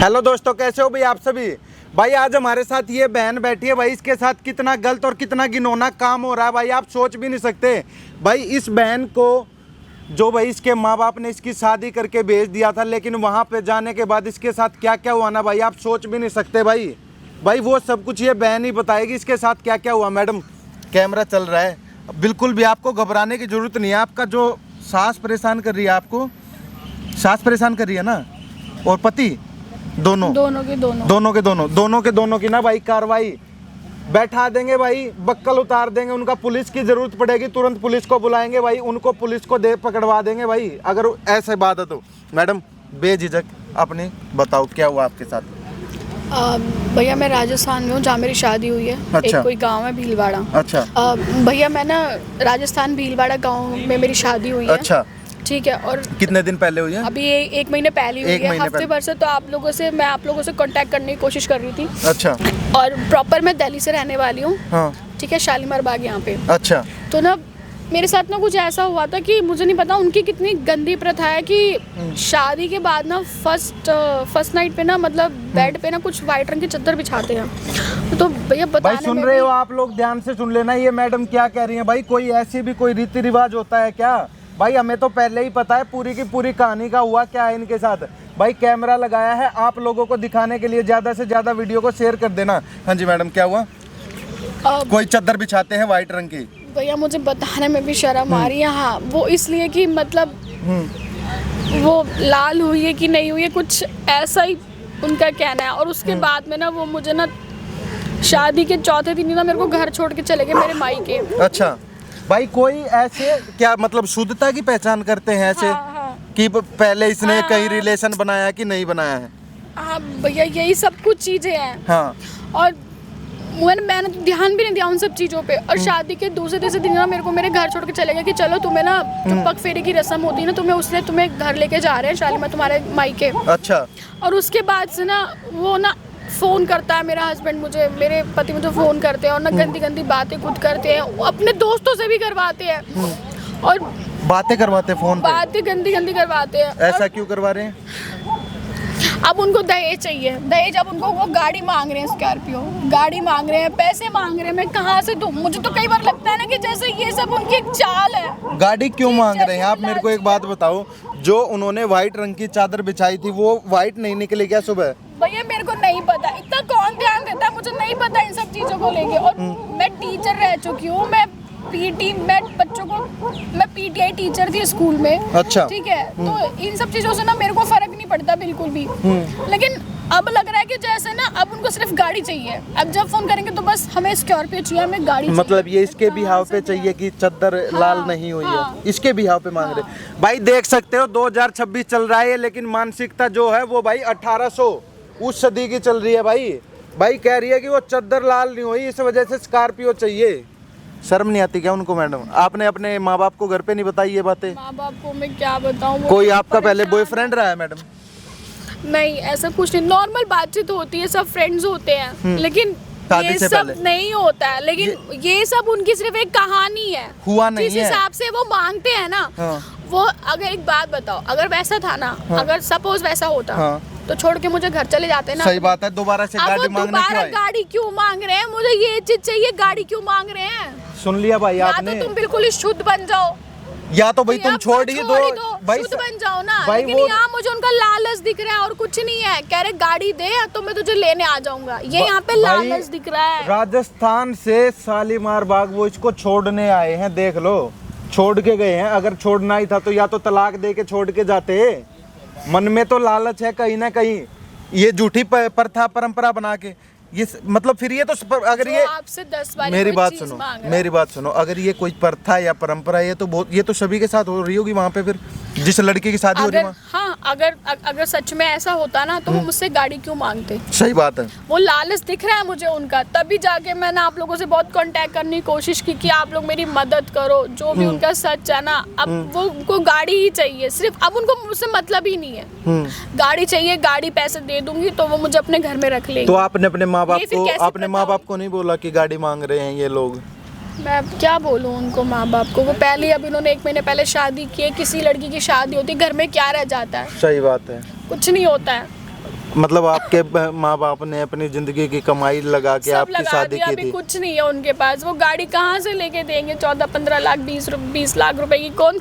Hello दोस्तों, कैसे हो भाई आप सभी। भाई आज हमारे साथ ये बहन बैठी है भाई, इसके साथ कितना गलत और कितना घिनौना काम हो रहा है भाई, आप सोच भी नहीं सकते। भाई इस बहन को जो भाई इसके माँ बाप ने इसकी शादी करके भेज दिया था, लेकिन वहाँ पे जाने के बाद इसके साथ क्या क्या हुआ ना भाई, आप सोच भी नहीं सकते भाई। भाई वो सब कुछ ये बहन ही बताएगी इसके साथ क्या क्या हुआ। मैडम कैमरा चल रहा है, बिल्कुल भी आपको घबराने की ज़रूरत नहीं है। आपका जो सास परेशान कर रही है, आपको सास परेशान कर रही है ना, और पति दोनों के दोनों की ना भाई कार्रवाई बैठा देंगे भाई, बक्कल उतार देंगे उनका। पुलिस की जरूरत पड़ेगी तुरंत पुलिस को बुलाएंगे भाई, उनको पुलिस को दे पकड़वा देंगे भाई अगर ऐसे बात है तो। मैडम बेझिझक अपनी बताओ क्या हुआ आपके साथ। भैया मैं राजस्थान में हूँ, जहाँ मेरी शादी हुई है। अच्छा। एक कोई गांव है भीलवाड़ा। अच्छा। भैया मैं ना राजस्थान भीलवाड़ा गांव में मेरी शादी हुई है। अच्छा ठीक है। और कितने दिन पहले हुई है? अभी एक महीने पहले हुई है। हफ्ते भर से तो मैं आप लोगों से कांटेक्ट करने की कोशिश कर रही थी। अच्छा। और प्रॉपर मैं दिल्ली से रहने वाली हूँ। हाँ। ठीक है, शालीमार बाग यहाँ पे। अच्छा। तो ना मेरे साथ ना कुछ ऐसा हुआ था कि मुझे नहीं पता उनकी कितनी गंदी प्रथा है कि शादी के बाद ना फर्स्ट नाइट पे ना मतलब बेड पे ना कुछ वाइट रंग की चादर बिछाते हैं। तो भैया बताने भाई सुन रहे हो आप लोग, ध्यान से सुन लेना ये मैडम क्या कह रही है भाई। कोई ऐसी भी कोई रीति रिवाज होता है क्या भाई? हमें तो पहले ही पता है पूरी की पूरी कहानी का हुआ क्या है इनके साथ। भाई कैमरा लगाया है आप लोगों को दिखाने के लिए, ज्यादा से ज्यादा वीडियो को शेयर कर देना। हाँ जी मैडम क्या हुआ? कोई चादर बिछाते हैं वाइट रंग की। भैया मुझे बताने में भी शर्म आ रही है। हाँ वो इसलिए कि मतलब वो लाल हुई है कि नहीं हुई है, कुछ ऐसा ही उनका कहना है। और उसके बाद में ना वो मुझे ना शादी के चौथे दिन ना मेरे को घर छोड़ के चले गए मेरे मायके। अच्छा भाई कोई ऐसे क्या मतलब शुद्धता की पहचान करते हैं ऐसे? हाँ। कि पहले इसने कहीं रिलेशन बनाया कि नहीं बनाया है? हाँ भैया यही सब कुछ चीजें हैं। हाँ। और मैंने तो ध्यान भी नहीं दिया उन सब चीज़ों पे। और शादी के दूसरे तीसरे दिन ना मेरे को मेरे घर छोड़ के चले गए कि चलो तुम्हें ना जो पग फेरे की रस्म होती है ना, तुम्हें घर लेके जा रहे हैं शालीमार तुम्हारे मायके। अच्छा। और उसके बाद से ना वो ना फ़ोन करता है मेरा हस्बैंड, मेरे पति मुझे फ़ोन करते हैं और ना गंदी गंदी बातें खुद करते हैं, अपने दोस्तों से भी करवाते हैं। और बातें करवाते फोन पे? बातें गंदी गंदी करवाते हैं। ऐसा क्यों करवा रहे हैं? अब उनको दहेज चाहिए, दहेज। अब उनको वो गाड़ी मांग रहे हैं, स्कॉर्पियो गाड़ी मांग रहे हैं, पैसे मांग रहे हैं। मैं कहाँ से दूँ? मुझे तो कई बार लगता है ना कि जैसे ये सब उनकी एक चाल है। गाड़ी क्यों मांग रहे हैं आप? मेरे को एक बात बताओ, जो उन्होंने व्हाइट रंग की चादर बिछाई थी वो व्हाइट नहीं निकली क्या सुबह? भैया मेरे को नहीं पता, इतना कौन ध्यान देता है, मुझे नहीं पता इन सब चीज़ों को लेके। और मैं टीचर रह चुकी हूँ, मैं पीटीआई टीचर थी स्कूल में। अच्छा। ठीक है। तो इन सब चीजों से ना मेरे को फर्क नहीं पड़ता बिल्कुल भी। लेकिन अब लग रहा है कि जैसे ना अब उनको सिर्फ गाड़ी चाहिए। अब जब फोन करेंगे तो बस हमें स्कॉर्पियो चाहिए, हमें गाड़ी चाहिए। मतलब ये इसके बिहाव पे चाहिए कि चद्दर लाल नहीं हुई है, इसके बिहाव पे मांग रहे। भाई देख सकते हो 2026 चल रहा है लेकिन मानसिकता जो है वो भाई 1800 उस सदी की चल रही है भाई। भाई कह रही है कि वो चद्दर लाल नहीं हुई, इस वजह से स्कॉर्पियो चाहिए। शर्म नहीं आती क्या उनको? मैडम आपने अपने माँ बाप को घर पे नहीं बताई ये बातें? माँ बाप को मैं क्या बताऊँ? कोई आपका पहले बॉयफ्रेंड रहा है मैडम? नहीं ऐसा कुछ नहीं, नॉर्मल बातचीत होती है, सब फ्रेंड्स होते हैं। लेकिन ये सब नहीं होता है। लेकिन ये सब उनकी सिर्फ एक कहानी है, हुआ नहीं है। जिस हिसाब से वो मांगते हैं ना। वो अगर एक बात बताओ, अगर वैसा था ना, अगर सपोज वैसा होता तो छोड़ के मुझे घर चले जाते ना। सही बात है, दोबारा से गाड़ी मांगने क्यों आए? गाड़ी क्यों मांग रहे हैं? मुझे ये चीज चाहिए, गाड़ी क्यों मांग रहे हैं? सुन लिया भाई आपने? या तो तुम बिल्कुल ही शुद्ध बन जाओ, या तो भाई तुम छोड़ ही दो भाई, शुद्ध बन जाओ ना। लेकिन यहाँ मुझे उनका लालच दिख रहा है और कुछ नहीं है। कह रहे गाड़ी दे तो मैं तुझे लेने आ जाऊंगा, ये यहाँ पे लालच दिख रहा है। राजस्थान से शालीमार बाग वो इसको छोड़ने आए हैं, देख लो छोड़ के गए हैं। अगर छोड़ना ही था तो या तो तलाक दे के छोड़ के जाते। मन में तो लालच है कहीं ना कहीं, ये झूठी प्रथा परंपरा बना के ये मतलब फिर ये तो अगर ये आपसे 10 बार मेरी बात सुनो, अगर ये कोई प्रथा या परंपरा है तो बहुत, ये तो सभी के साथ हो रही होगी वहाँ पे। फिर जिस लड़की की शादी हो रही है, हाँ अगर सच में ऐसा होता ना तो वो मुझसे गाड़ी क्यों मांगते? सही बात है। वो लालच दिख रहा है मुझे उनका, तभी जाके मैंने आप लोगों से बहुत कांटेक्ट करने की कोशिश की कि आप लोग मेरी मदद करो, जो भी उनका सच है ना। अब वो उनको गाड़ी ही चाहिए सिर्फ, अब उनको मुझसे मतलब ही नहीं है। गाड़ी चाहिए, गाड़ी पैसे दे दूंगी तो वो मुझे अपने घर में रख लेंगे। तो आपने अपने माँ बाप को नहीं बोला कि गाड़ी मांग रहे हैं ये लोग? मैं क्या बोलूँ उनको, माँ बाप को? वो पहले अभी उन्होंने 1 महीने पहले शादी की है। किसी लड़की की शादी होती है घर में क्या रह जाता है? सही बात है, कुछ नहीं होता है। मतलब आपके माँ बाप ने अपनी जिंदगी की कमाई लगा के सब आपकी लगा शादी दिया, की अभी थी। कुछ नहीं है उनके पास। वो गाड़ी कहाँ से लेके देंगे? 14-15 लाख 20 लाख रुपए की कौन?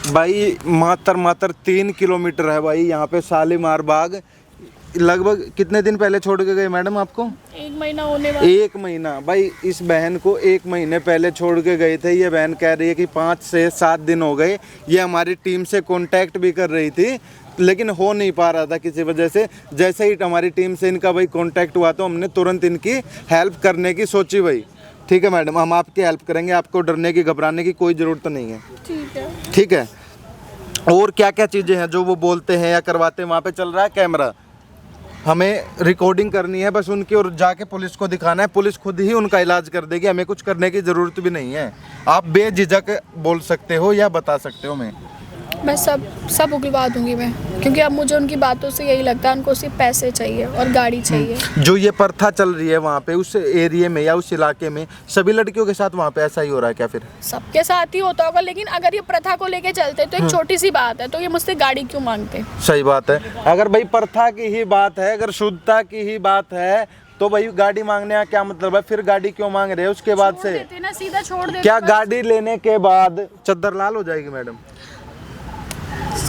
भाई मात्र 3 किलोमीटर है भाई यहाँ पे शालीमार बाग। लगभग कितने दिन पहले छोड़ के गए मैडम आपको? 1 महीना होने वाला। 1 महीना। भाई इस बहन को 1 महीने पहले छोड़ के गए थे। ये बहन कह रही है कि 5 से 7 दिन हो गए। ये हमारी टीम से कांटेक्ट भी कर रही थी, लेकिन हो नहीं पा रहा था किसी वजह से। जैसे ही हमारी टीम से इनका भाई कांटेक्ट हुआ तो हमने तुरंत इनकी हेल्प करने की सोची भाई। ठीक है मैडम, हम आपकी हेल्प करेंगे, आपको डरने की घबराने की कोई ज़रूरत नहीं है। ठीक है। ठीक है। और क्या क्या चीज़ें हैं जो वो बोलते हैं या करवाते हैं? वहाँ पे चल रहा है कैमरा, हमें रिकॉर्डिंग करनी है बस उनकी, और जाके पुलिस को दिखाना है। पुलिस खुद ही उनका इलाज कर देगी, हमें कुछ करने की ज़रूरत भी नहीं है। आप बेझिझक बोल सकते हो या बता सकते हो। मैं सब उगलवा दूंगी मैं, क्योंकि अब मुझे उनकी बातों से यही लगता है उनको सिर्फ पैसे चाहिए और गाड़ी चाहिए। जो ये प्रथा चल रही है वहाँ पे उस एरिया में या उस इलाके में, सभी लड़कियों के साथ वहाँ पे ऐसा ही हो रहा है क्या? फिर सबके साथ ही होता होगा, लेकिन अगर ये प्रथा को लेके चलते तो एक छोटी सी बात है, तो ये मुझसे गाड़ी क्यों मांगते? सही बात है। अगर भाई प्रथा की ही बात है, अगर शुद्धता की ही बात है, तो भाई गाड़ी मांगने का क्या मतलब है? फिर गाड़ी क्यों मांग रहे हैं उसके बाद से? देते ना, सीधा छोड़ देते। क्या गाड़ी लेने के बाद चद्दर लाल हो जाएगी मैडम?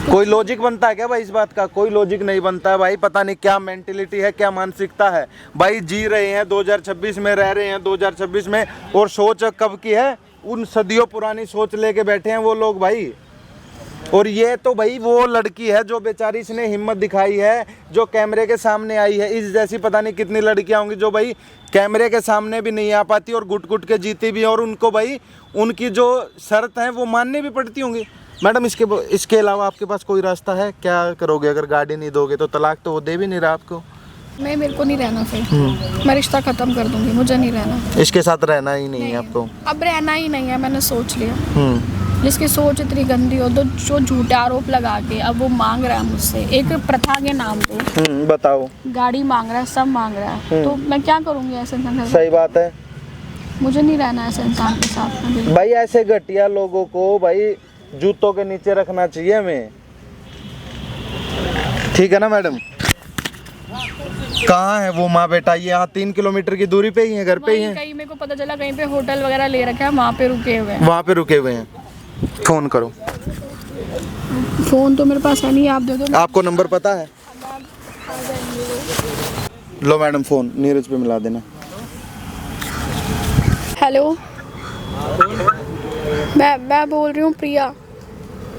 कोई लॉजिक बनता है क्या भाई इस बात का? कोई लॉजिक नहीं बनता है भाई। पता नहीं क्या मेंटेलिटी है, क्या मानसिकता है भाई। जी रहे हैं 2026 में, रह रहे हैं 2026 में, और सोच कब की है? उन सदियों पुरानी सोच लेके बैठे हैं वो लोग भाई। और ये तो भाई वो लड़की है जो बेचारी, इसने हिम्मत दिखाई है, जो कैमरे के सामने आई है। इस जैसी पता नहीं कितनी लड़कियां होंगी जो भाई कैमरे के सामने भी नहीं आ पाती और गुट गुट के जीती भी, और उनको भाई उनकी जो शर्त है वो माननी भी पड़ती होंगी। मैडम इसके अलावा आपके पास कोई रास्ता है? क्या करोगे अगर गाड़ी नहीं दोगे तो? तलाक तो वो दे भी नहीं रहा आपको। मेरे को नहीं रहना, फिर मैं रिश्ता खत्म कर दूंगी, मुझे नहीं रहना। इसके साथ रहना ही नहीं है आपको? अब रहना ही नहीं है, मैंने सोच लिया। जिसकी सोच इतनी गंदी हो, तो जो झूठे आरोप लगा के अब वो मांग रहा है मुझसे एक प्रथा के नाम पे। बताओ। गाड़ी मांग रहा है, सब मांग रहा है, तो मैं क्या करूंगी ऐसे इंसान? सही बात है। मुझे नहीं रहना ऐसे इंसान के साथ में। भाई ऐसे घटिया लोगों को भाई जूतों के नीचे रखना चाहिए हमें। ठीक है ना मैडम? कहाँ है वो माँ बेटा? ये यहाँ 3 किलोमीटर की दूरी पे ही है, घर पे ही है। कहीं मेरे को पता चला कहीं पे होटल वगैरह ले रखा है, वहाँ पे रुके हुए हैं। वहाँ पे रुके हुए हैं। फोन करो। फोन तो मेरे पास है नहीं, आप दे दो। आपको नंबर पता है? लो मैडम, फोन नीरज पे मिला देना। हेलो, मैं बोल रही हूँ प्रिया।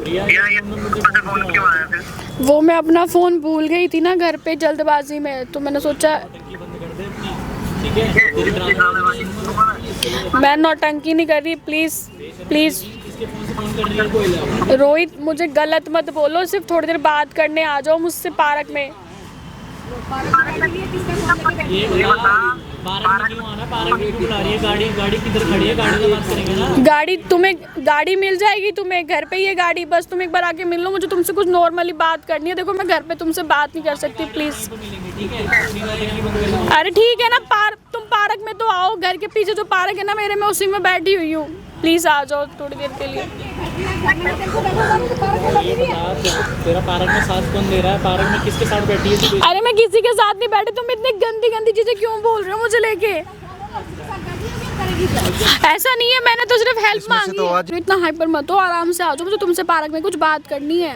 ये तुमसे फोन क्यों आया फिर? वो मैं अपना फ़ोन भूल गई थी ना घर पे जल्दबाजी में, तो मैंने सोचा मैं नौटंकी नहीं कर रही। प्लीज़ रोहित, मुझे गलत मत बोलो, सिर्फ थोड़ी देर बात करने आ जाओ मुझसे पार्क में। गाड़ी तुम्हें गाड़ी मिल जाएगी, तुम्हें घर पे ही है गाड़ी, बस तुम एक बार आके मिल लो। मुझे तुमसे कुछ नॉर्मली बात करनी है। देखो मैं घर पे तुमसे बात नहीं कर सकती, प्लीज। अरे ठीक है ना, तुम पार्क में तो आओ, घर के पीछे जो पार्क है ना मेरे, मैं उसी में बैठी हुई हूँ। प्लीज आ जाओ थोड़ी देर के लिए। तेरा पार्क में साथ कौन दे रहा है? पार्क में किसके साथ बैठी है? अरे मैं किसी के साथ नहीं बैठी। तुम इतनी गंदी गंदी चीजें क्यों बोल रहे हो मुझे लेके? ऐसा नहीं है, मैंने तो सिर्फ हेल्प मांगी तो है। इतना हाइपर मत हो, आराम से आ जाओ, मुझे तुमसे पार्क में कुछ बात करनी है।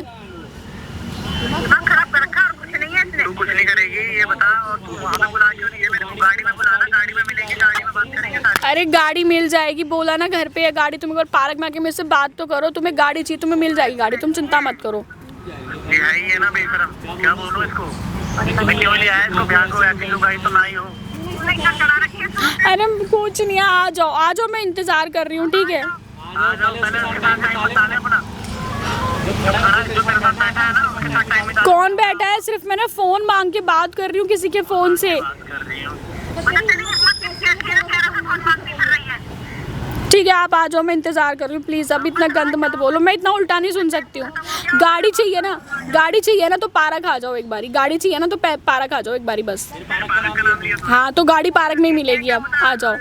दिमाग खराब कर रखा और कुछ नहीं है इसने। तू कुछ नहीं करेगी, ये बता। और तू वहाँ पे बुला क्यों नहीं है मेरे को? गाड़ी में बुलाना, गाड़ी में मिलेंगे, गाड़ी में बात करेंगे साथ। अरे गाड़ी मिल जाएगी, बोला ना घर पे है गाड़ी। तुम एक बार पार्क में आके मेरे से बात तो करो। तुम्हें गाड़ी चाहिए, तुम्हें मिल जाएगी गाड़ी, तुम चिंता मत करो। ये है ही है ना बेशरम, क्या बोलूं इसको? मैं क्यों लिया है इसको? ब्याह को ऐसी लुगाई तो ना ही हो। अरे कुछ नहीं है, आ जाओ, मैं इंतजार कर रही हूँ। ठीक है, आ जाओ, पहले उसके साथ टाइम बिता ले अपना। जो मेरे साथ बैठा है ना, उसके साथ टाइम बिता। कौन बैठा है? सिर्फ मैंने फोन मांग के बात कर रही हूँ किसी के फोन से। कर रही हूँ। ठीक है, आप आ जाओ, मैं इंतजार कर रही हूँ। प्लीज अब इतना गंद मत बोलो, मैं इतना उल्टा नहीं सुन सकती हूँ। गाड़ी चाहिए ना तो पार्क आ जाओ एक बारी। गाड़ी चाहिए ना तो पार्क आ जाओ एक बारी बस। हाँ तो गाड़ी पार्क में ही मिलेगी, अब आ जाओ।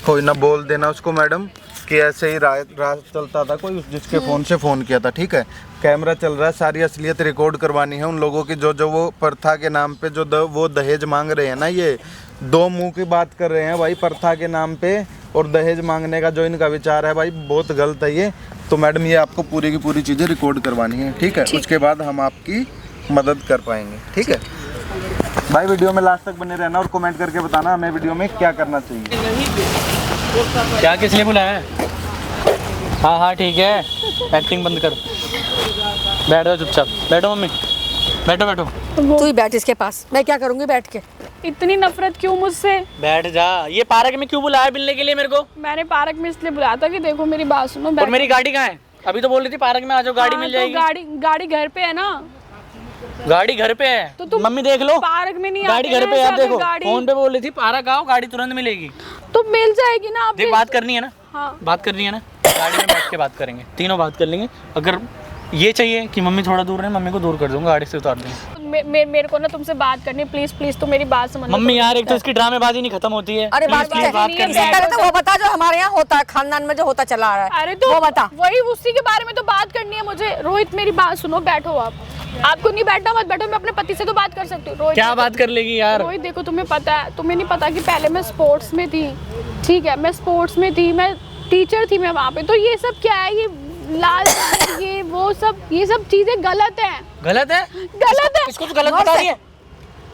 कोई ना बोल देना उसको मैडम कि ऐसे ही रात चलता था कोई जिसके फ़ोन से फ़ोन किया था, ठीक है, कैमरा चल रहा है, सारी असलियत रिकॉर्ड करवानी है उन लोगों की जो वो प्रथा के नाम पे जो वो दहेज मांग रहे हैं ना, ये दो मुंह की बात कर रहे हैं भाई प्रथा के नाम पे, और दहेज मांगने का जो इनका विचार है भाई बहुत गलत है ये। तो मैडम ये आपको पूरी की पूरी चीज़ें रिकॉर्ड करवानी है, ठीक है, उसके बाद हम आपकी मदद कर पाएंगे, ठीक है भाई। वीडियो में लास्ट तक बने रहना और कमेंट करके बताना हमें वीडियो में क्या करना चाहिए। क्या किस लिए बुलाया है? हाँ हाँ ठीक है, एक्टिंग बंद कर, बैठ जाओ चुपचाप, बैठो मम्मी, बैठो बैठो। तू ही बैठ इसके पास, मैं क्या करूंगी बैठ के। इतनी नफरत क्यों मुझसे? बैठ जा। ये पार्क में क्यों बुलाया मिलने के लिए मेरे को? मैंने पार्क में इसलिए बुलाया था कि देखो मेरी बात सुनो। और मेरी गाड़ी कहाँ है? अभी तो बोल रही थी पार्क में आ जाओ, गाड़ी मिल जाएगी। गाड़ी घर पे है ना। गाड़ी घर पे है तो तुम मम्मी देख लो, पार्क में नहीं गाड़ी आते घर पे है। आप देखो गाड़ी फोन पे बोल रही थी पार्क आओ, गाड़ी तुरंत मिलेगी। तो मिल जाएगी ना। आप देख बात करनी है ना, हाँ। बात करनी है ना, गाड़ी में बैठ के बात करेंगे, तीनों बात कर लेंगे। अगर ये चाहिए कि मम्मी थोड़ा दूर रहे, मम्मी को दूर कर दूंगा, गाड़ी से उतार दूंगा। मेरे को ना तुमसे बात करनी, प्लीज प्लीज तो मेरी बात समझ। मम्मी यार एक तो इसकी ड्रामेबाजी नहीं खत्म होती है। अरे Please, बात please, बात करनी है। पहले तो वो बता जो हमारे यहाँ होता है, खानदान में जो होता चला आ रहा है। अरे तो वो बता। वही उसी के बारे में तो बात करनी है मुझे। रोहित मेरी बात सुनो, बैठो आप। आपको नहीं बैठना मत बैठो, मैं अपने पति से तो बात कर सकती हूँ। रोहित क्या बात कर लेगी यार? रोहित देखो तुम्हें पता है, तुम्हें नहीं पता कि पहले मैं स्पोर्ट्स में थी, ठीक है, मैं स्पोर्ट्स में थी, मैं टीचर थी मैं वहाँ पे। तो ये सब क्या है, ये लाल ये वो सब, ये सब चीजें गलत है। गलत है? गलत है। इसको तो गलत बता रही है,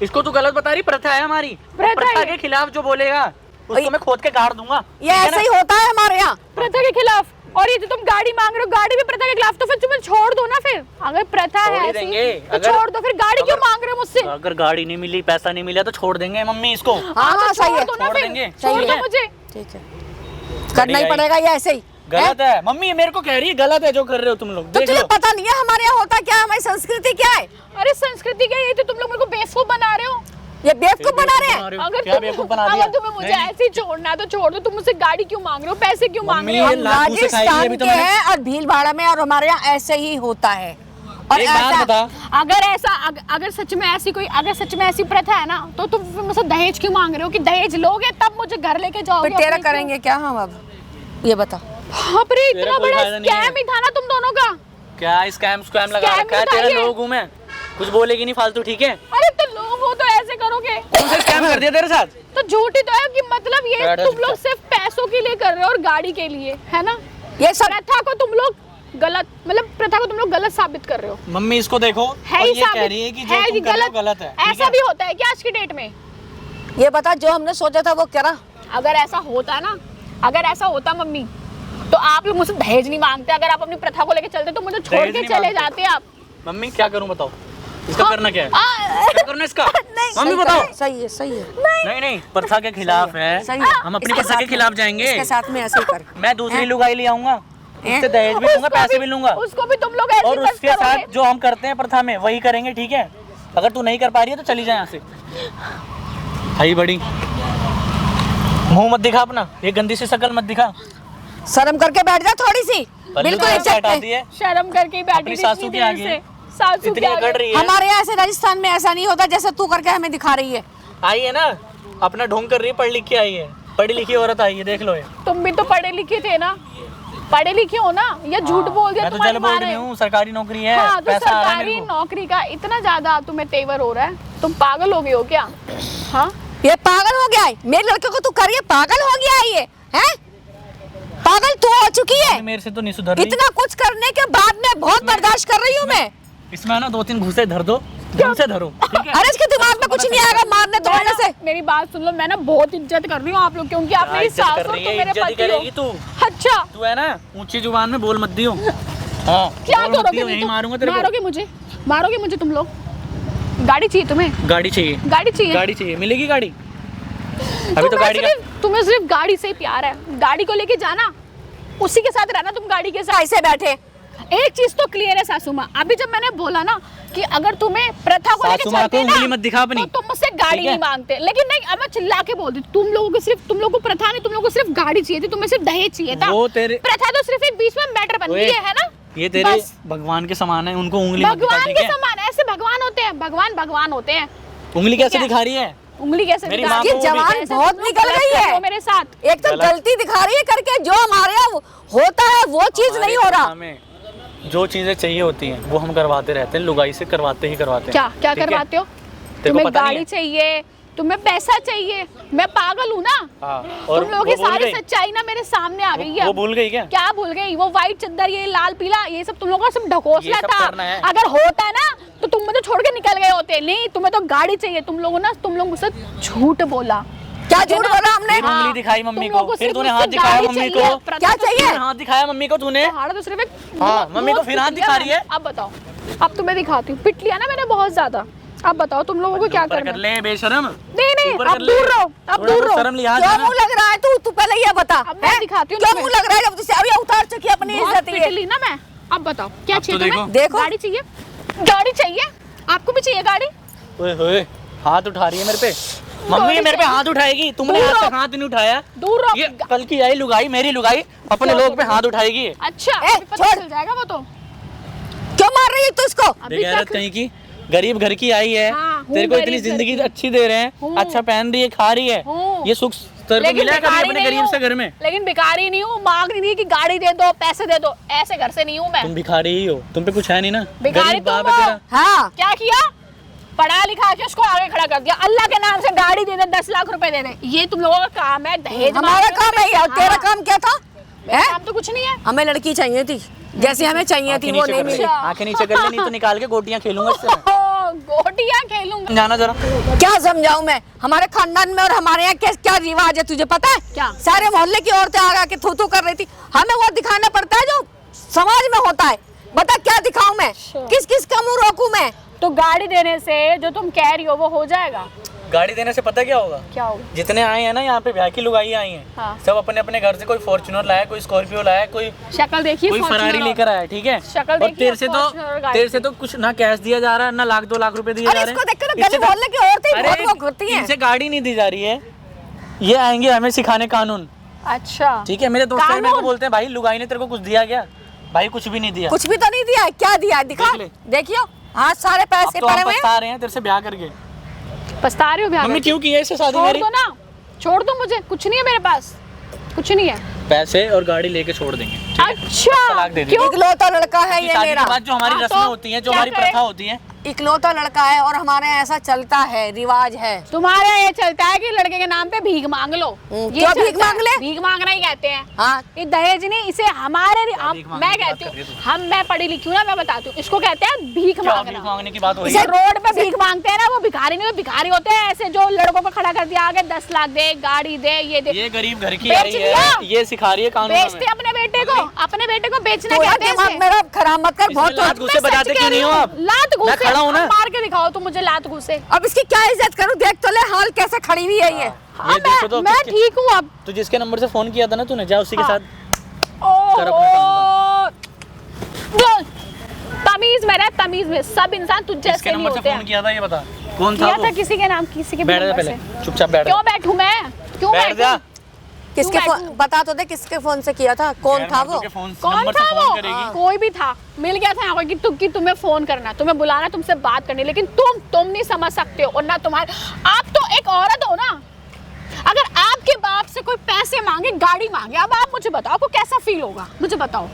इसको तो गलत बता रही। प्रथा है हमारी, प्रथा के खिलाफ जो बोलेगा उसको मैं खोद के गाड़ दूंगा। ये ऐसे ही होता है हमारे यहाँ, प्रथा के खिलाफ। और ये जो तुम गाड़ी मांग रहे हो, गाड़ी भी प्रथा के खिलाफ, तो फिर तुम्हें छोड़ दो ना। फिर अगर प्रथा है ऐसी तो छोड़ दो। फिर गाड़ी क्यों मांग रहे हो मुझसे? अगर गाड़ी नहीं मिली, पैसा नहीं मिला तो छोड़ देंगे मम्मी इसको। हाँ सही है, छोड़ देंगे, छोड़ दो मुझे। ठीक है, करना ही पड़ेगा ये ऐसे ही। गलत है मम्मी, मेरे को कह रही है गलत है जो कर रहे हो तुम लोग। तो तुझे पता नहीं है हमारे यहाँ होता क्या है, हमारी संस्कृति क्या है? अरे संस्कृति क्या है? ये तो तुम लोग मेरे को बेवकूफ बना रहे हो। ये बेवकूफ बना रहे हैं। अगर तुम्हें मुझे ऐसे ही छोड़ना है तो छोड़ दो। तुम मुझसे गाड़ी क्यों मांग रहे हो, पैसे क्यों मांग रहे हो? हम राजस्थान के हैं और भीलवाड़ा में, और हमारे यहाँ ऐसे ही होता है। और एक बात बता, अगर सच में ऐसी कोई, अगर सच में ऐसी प्रथा है ना, तो तुम मुझसे दहेज क्यों मांग रहे हो? कि दहेज लोगे तब मुझे घर लेके जाओगे? फिर तेरा करेंगे क्या हम अब, ये बता। बाप रे, इतना बड़ा स्कैम ही था ना तुम दोनों का। क्या स्कैम लगा रखा है? तेरा लोग हूँ मैं, कुछ बोलेगी नहीं फालतू, ठीक है? अरे तो लोग हो तो ऐसे करोगे? कौन सा स्कैम कर दिया तेरे साथ? तो झूठी तो है कि मतलब ये तुम लोग सिर्फ पैसों के लिए कर रहे हो और गाड़ी के लिए, है ना? ये सब प्रथा को तुम लोग गलत, मतलब प्रथा को तुम लोग गलत साबित कर रहे हो। मम्मी इसको देखो, है और ही ये साबित, कह रही है कि जो है तुम कर रहे हो गलत है। ऐसा भी होता है क्या आज की डेट में? ये बता, जो हमने सोचा था वो करा। अगर ऐसा होता ना, अगर ऐसा होता मम्मी, तो आप लोग मुझसे दहेज नहीं मांगते। अगर आप अपनी प्रथा को लेके चलते तो मुझे छोड़ के चले जाते आप। मम्मी क्या करूं बताओ, इसका करना क्या है? क्या करना इसका? मम्मी बताओ। सही है, सही है। नहीं प्रथा के खिलाफ है, सही है। हम अपनी प्रथा के खिलाफ जाएंगे। इसके साथ में ऐसे ही कर। मैं दूसरी लुगाई ले आऊंगा, उससे दहेज भी लूंगा, पैसे भी लूंगा, उसको भी तुम लोग ऐसे और उसके साथ जो हम करते हैं प्रथा में वही करेंगे, ठीक है? अगर तू नहीं कर पा रही है तो चली जाए यहाँ से। भाई बड़ी मुंह मत दिखा अपना, ये गंदी सी शक्ल मत दिखा। शर्म करके बैठ जा थोड़ी सी, बिल्कुल इज्जत है। शर्म करके ही बैठी अपनी थी सासू इतनी के देर आगे से। सासू इतनी के आगे। अकड़ रही है। हमारे यहाँ ऐसे राजस्थान में ऐसा नहीं होता जैसे तू करके हमें दिखा रही है। आई है ना, अपना ढोंग कर रही है, पढ़ लिख के आई है, पढ़ी लिखी औरत आई है, देख लो ये। तुम भी तो पढ़े लिखे थे ना, पढ़े लिखे हो ना, या झूठ बोल दिया? मैं तो चल बोल रही हूँ, सरकारी नौकरी है, हाँ, तो पैसा आ रहा है सरकारी मेरे को। नौकरी का इतना ज्यादा तुम्हें तेवर हो रहा है, तुम पागल हो गए हो क्या? हाँ, ये पागल हो गया है, मेरे लड़के को तू करिए, पागल हो गया है ये, हैं? पागल तू हो चुकी है। मेरे से तो नहीं सुधर रही। इतना कुछ करने के बाद में बहुत बर्दाश्त कर रही हूँ मैं। इसमें ना 2-3 घूसे धर दो, ढंग से धरो, ठीक है? अरे इसके दिमाग में कुछ नहीं आएगा मारने तोड़ने से। मेरी बात सुन लो, मैं ना बहुत इज्जत कर रही हूँ आप लोग, क्योंकि आप मेरी इज्जत सास कर हो, रही तो है, मेरे इज्जत ही पति हो। करेगी तू। अच्छा, तू है ना ऊंची जुबान में बोल मत दियो। हाँ, क्या बोल मत करोगे? दियो, यही मारूंगा तेरे को। मारोगे मुझे तुम लोग? गाड़ी चाहिए तुम्हें? गाड़ी चाहिए, गाड़ी चाहिए? गाड़ी चाहिए, मिलेगी गाड़ी? अभी तो गाड़ी का तुम्हें सिर्फ गाड़ी से ही प्यार है, गाड़ी को लेके जाना, उसी के साथ रहना, तुम गाड़ी के साथ ऐसे बैठे। एक चीज तो क्लियर है सासू माँ, अभी जब मैंने बोला ना कि अगर तुम्हें प्रथा को लेके सासू माँ चलते को ना, उंगली मत दिखा अपनी, तो तुम मुझसे गाड़ी नहीं मांगते। लेकिन नहीं, अब मैं चिल्ला के बोल दी, तुम लोगों को प्रथा नहीं, तुम लोगों को सिर्फ गाड़ी चाहिए थी, तुम्हें सिर्फ दहेज चाहिए था। वो तेरे प्रथा तो सिर्फ एक बीच में मैटर बन गई है ना? ये तेरे बस। भगवान के समान है, उनको उंगली मत दिखा, भगवान ठीक के है? समान ऐसे भगवान होते हैं, भगवान होते हैं। उंगली कैसे ठीक है? दिखा रही है? उंगली कैसे मेरी दिखा माँ रही को है? वो भी- जवान ऐसे बहुत तुम लोग निकल गलत गई कर रहे है हो मेरे साथ। एक तो गलती दिखा रही है करके, जो हमारे यहाँ होता है वो चीज नहीं हो रहा। हमें जो चीजें चाहिए होती हैं वो हम करवाते रहते हैं, लुगाई से करवाते ही करवाते हैं। क्या क्या ठीक है? करवाते हो? तेरे को तुम्हें पता नहीं गाड़ी है? चाहिए, तुम्हें पैसा चाहिए, मैं पागल हूँ ना। हाँ, और तुम लोगों वो की भूल सारी गई? सच्चाई ना मेरे सामने आ गई है। वो भूल गई क्या? क्या भूल गई? वो व्हाइट चादर, ये लाल पीला, ये सब तुम लोगों का सब ढकोसला ये सब था। करना है। अगर होता है ना तो तुम मुझे छोड़ के निकल गए होते। नहीं, तुम्हें तो गाड़ी चाहिए। तुम लोग मुझसे झूठ बोला। क्या झूठ बोला हमने? फिर उंगली दिखाई तुम मम्मी लोगों को, फिर सिर्फ तूने मुझसे हाथ दिखाया गाड़ी मम्मी चाहिए, को। प्रथा क्या तो चाहिए? फिर हाथ दिखाया मम्मी को तूने। तुम्हारा तो सिर्फ एक हाँ, मम्मी को फिर हाथ पिट लिया दिखा रही है। मैंने। अब बताओ, अब तुम्हें दिखाती हूँ। पिट लिया ना मैंने बहुत ज्यादा। अब बताओ तुम लोगों को क्या ऊपर करना कर है? ले बेशरम। नहीं नहीं, ऊपर अब कर ले। दूर रहो, अब थोड़ा दूर बहुत रहो। शर्म लिहाज क्यों है ना। मुंह लग रहा है? तू पहले ये बता। अब मैं हैं? दिखाती हूँ क्यों तुम्हें। मुंह लग रहा है? जब तुझसे अभी उतार चुकी है अपनी बहुत इज्जत पिट ये। ली ना मैं। अब बताओ क्या अब तो चाहिए तुम्हें? देखो। गाड़ी चाहिए? गाड़ी चाहिए? आपको भी चाहिए गाड़ी? ओए होए, हाथ उठा रही है मेरे पे। मम्मी मेरे पे हाथ उठाएगी, तुमने दूर आज रहो। तक हाथ नहीं उठाया। दूर रहो। ये कल की आई लुगाई, मेरी लुगाई अपने लोग पे हाथ उठाएगी। ये अच्छा, ए, अभी पता छोड़। चल जाएगा वो तो। क्यों मार रही है तू इसको? अभी बेगैरत तक कहीं की, गरीब घर की आई है। हाँ, हूँ तेरे को इतनी गरीब घर जिंदगी की। अच्छी दे रहे हैं, हूँ। अच्छा पहन रही है, खा रही है। हूँ। ये सुख तेरे को लेकिन मिला है कभी भिखारी अपने नहीं गरीब हूँ। से घर में? लेकिन भिखारी नहीं हूँ, मांग नहीं रही कि गाड़ी दे दो, पैसे दे दो। ऐसे घर से नहीं हूँ मैं। तुम भिखारी ही हो, तुम पे कुछ है नहीं ना। भिखारी गरीब बाप तुम है हो। तेरा। हाँ, क्या किया? पढ़ा लिखा के उसको आगे खड़ा कर दिया। अल्लाह के नाम से गाड़ी दे दे, 10 लाख रुपए दे दे। ये तुम लोगों का काम है। दहेज हमारा मांगते हो काम है ये, और तेरा हाँ। काम क्या था? मेरा हैं? काम तो कुछ नहीं है। हमें लड़की चाहिए थी, जैसे हमें चाहिए थी आंखें वो नीचे नहीं कर ले, मिली। आंखें नीचे कर ले, नहीं तो निकाल के गोटियां खेलूंगा इससे मैं। गोटियां खेलूंगा। जाना जरा। क्या समझाऊं मैं? हमारे खानदान में और हमारे यहाँ क्या रिवाज है तुझे पता है? क्या? सारे मोहल्ले की औरतें आ के थू थू कर रही थी। हमें वो दिखाना पड़ता है जो समाज में होता है। बता क्या दिखाऊं मैं? किस किस का मुंह रोकूं मैं? तो गाड़ी देने से जो तुम कह रही हो वो हो जाएगा। गाड़ी देने से पता क्या होगा? क्या होगा? जितने आए हैं ना यहाँ पे ब्याह की लुगाई आई हैं, हाँ। सब अपने अपने घर से कोई फॉर्च्यूनर लाया, कोई स्कॉर्पियो लाया, कोई शक्ल देखिए, कोई फरारी लेकर आया, ठीक है? शक्ल और देखिए, Fortuner गाड़ी तेरे से तो कुछ ना कैश दिया जा रहा है, ना लाख 2 लाख रुपए दिए अरे जा रहे इसको देख कर इससे गली मोहल्ले की औरतें अरे, बहुत वो करती हैं। इनसे गाड़ी नहीं दी जा रही है, ये आएंगे हमें सिखाने कानून, अच्छा, ठीक है? मेरे दोस्त मेरे को कानून? बोलते हैं भाई लुगाई ने तेरे को कुछ दिया क्या? भाई कुछ भी नहीं दिया। कुछ भी तो नहीं दिया है। क्या दिया है? दिखा, देख ले। देखियो हाथ सारे अब पैसे तो पड़े हम हुए हैं। पछता रहे हैं तेरे से ब्याह करके। पछता रही हो? मम्मी क्यों की है इससे शादी छोड़ मेरी? दो ना, छोड़ दो मुझे। कुछ नहीं है मेरे पास, कुछ नहीं है। पैसे और गाड़ी लेके छोड़ देंगे, ठीक है? अच्छा, तलाक दे दी। क्यों? इकलौता लड़का है ये शादी मेरा, के बाद जो हमारी हाँ, रस्में तो होती हैं, जो क्या हमारी करें? प्रथा होती है, इकलौता लड़का है और हमारे यहाँ ऐसा चलता है, रिवाज है। तुम्हारे यहाँ ये चलता है कि लड़के के नाम पे भीख मांग लो। ये क्यों भीख चलता है। मांग ले? भीख मांगना ही कहते हैं। हाँ, ये दहेज नहीं, इसे हमारे भीख मांगने मैं की बात कहती कर रही है हूँ, मैं पढ़ी लिखी हूँ ना, मैं बताती हूँ। इसको कहते हैं भीख क्या भीख मांगना। मांगने की बात हो रही इसे है? रोड पे भीख मांगते हैं ना, वो भिखारी नहीं, वो भिखारी होते हैं ऐसे जो लड़कों को खड़ा कर दिया आगे, 10 लाख दे, गाड़ी दे, ये दे। ये गरीब घर की बेच आई दिया। है, ये सिखा रही है कानून बेचते हमें। अपने बेटे को, अपने बेटे को बेचना तो यार कहते हैं दिमाग इसे। मेरा खराब मत कर। इसमें बहुत लात घुसे बजाते क्यों नहीं हो आप? लात घुसे, मैं खड़ा हूँ ना। अब मार के दिखाओ तुम मुझे लात घुसे। अब इसकी क्या इज्जत करूं? देख तो ले हाल कैसे खड़ी हुई है ये। हाँ, ये देखो तो मैं किसके- ठीक हूँ अब। तो जिसके नंबर से फोन किया था ना तूने, जा उसी के हाँ। साथ कर अपना ओहो, तमीज में रह, तमीज में। सब इंसान तुझ किसके जैसे नहीं नंबर से होते फोन हैं। किया था ये बता, कौन था किया वो? था किसी के नाम, किसी के भी बैठ जा नंबर पहले, से। चुपचाप बैठ क्यों जा, बैठूं मैं? क्यों बैठ जा। बैठूं? किसके क्यों फोन? बैठूं? बता तो दे किसके फोन से किया था? कौन यार, था मर्दों वो? के फोन कौन नंबर से था फोन वो? करेगी। कोई भी था, मिल गया था यहाँ पर कि तुम्हें फोन करना, तुम्हें बुलाना, तुमसे बात करनी। लेकिन तुम नहीं समझ सकते हो, और ना तुम्हारे, आप तो एक औरत हो ना। अगर आपके बाप से कोई पैसे मांगे, गाड़ी मांगे, अब आप मुझे बताओ आपको कैसा फील होगा? मुझे बताओ।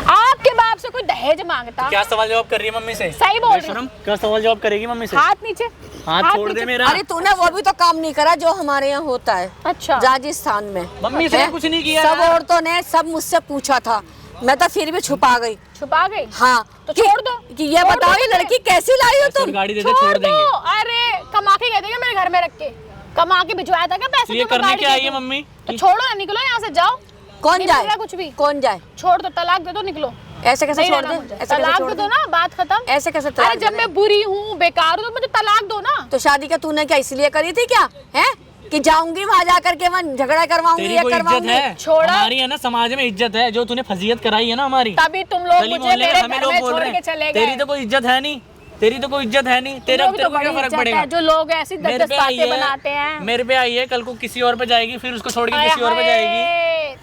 आपके बाप से कोई दहेज मांगता, क्या सवाल जवाब कर रही है मम्मी से? सही बोल रही हूँ। बेशरम, क्या सवाल जवाब करेगी मम्मी से? हाथ नीचे, हाथ छोड़ दे नीचे। मेरा। अरे तूने वो भी तो काम नहीं करा जो हमारे यहाँ होता है अच्छा, राजस्थान में। मम्मी से हैं? कुछ नहीं किया सब यार। औरतों ने सब मुझसे पूछा था, मैं तो फिर भी छुपा गई। छुपा गई। हाँ, तो छोड़ दो। कि ये छोड़ बताओ दो ये मुझे। लड़की कैसी लाई हो और तुम? गाड़ी दे दे, छोड़ छोड़ दो। देंगे। अरे कमा के गए थे मेरे घर में रख के, कमा के भिजवाया था क्या पैसे? तो ये तुम्हें करने गाड़ी क्या दे आई है दूं? मम्मी? तो छोड़ो ना, निकलो यहाँ से, जाओ। कौन नहीं जाए? मिल रहा कुछ भी। कौन जाए? छोड़ दो, तलाक दे दो, निकलो। ऐसे कैसे नहीं छोड़ रहना दे? मुझे। ऐसे कैसे तलाक छोड़ दे दे? दो ना, बात खत्म। ऐसे कैसे तलाक अरे जब दे? मैं बुरी हूँ, बेकार हूँ, तो मुझे तलाक दो ना। तो शादी का तूने क्या इसलिए करी थी क्या? हैं कि जाऊंगी वहां जा करके वहां झगड़ा करवाऊंगी, तेरी ये कोई इज्जत करवाऊंगी। है? छोड़ा। हमारी है ना समाज में इज्जत है, जो तूने फजीयत कराई है ना हमारी। तभी तुम लोग गली मुझे मोहल्ले में मेरे हमें घर लोग में बोल छोड़ रहे के हैं चले तेरी गए। तो कोई इज्जत है नहीं, तेरी तो कोई इज्जत है नहीं, तेरे तुम लोग तेरे तो को क्या बड़ी फर्क इज्जत पड़ेगा? है, जो लोग ऐसी मेरे 10-10 पे आई बातें बनाते है, हैं। मेरे पे आई है, कल को किसी और पे जाएगी, फिर उसको छोड़ के किसी और पे जाएगी।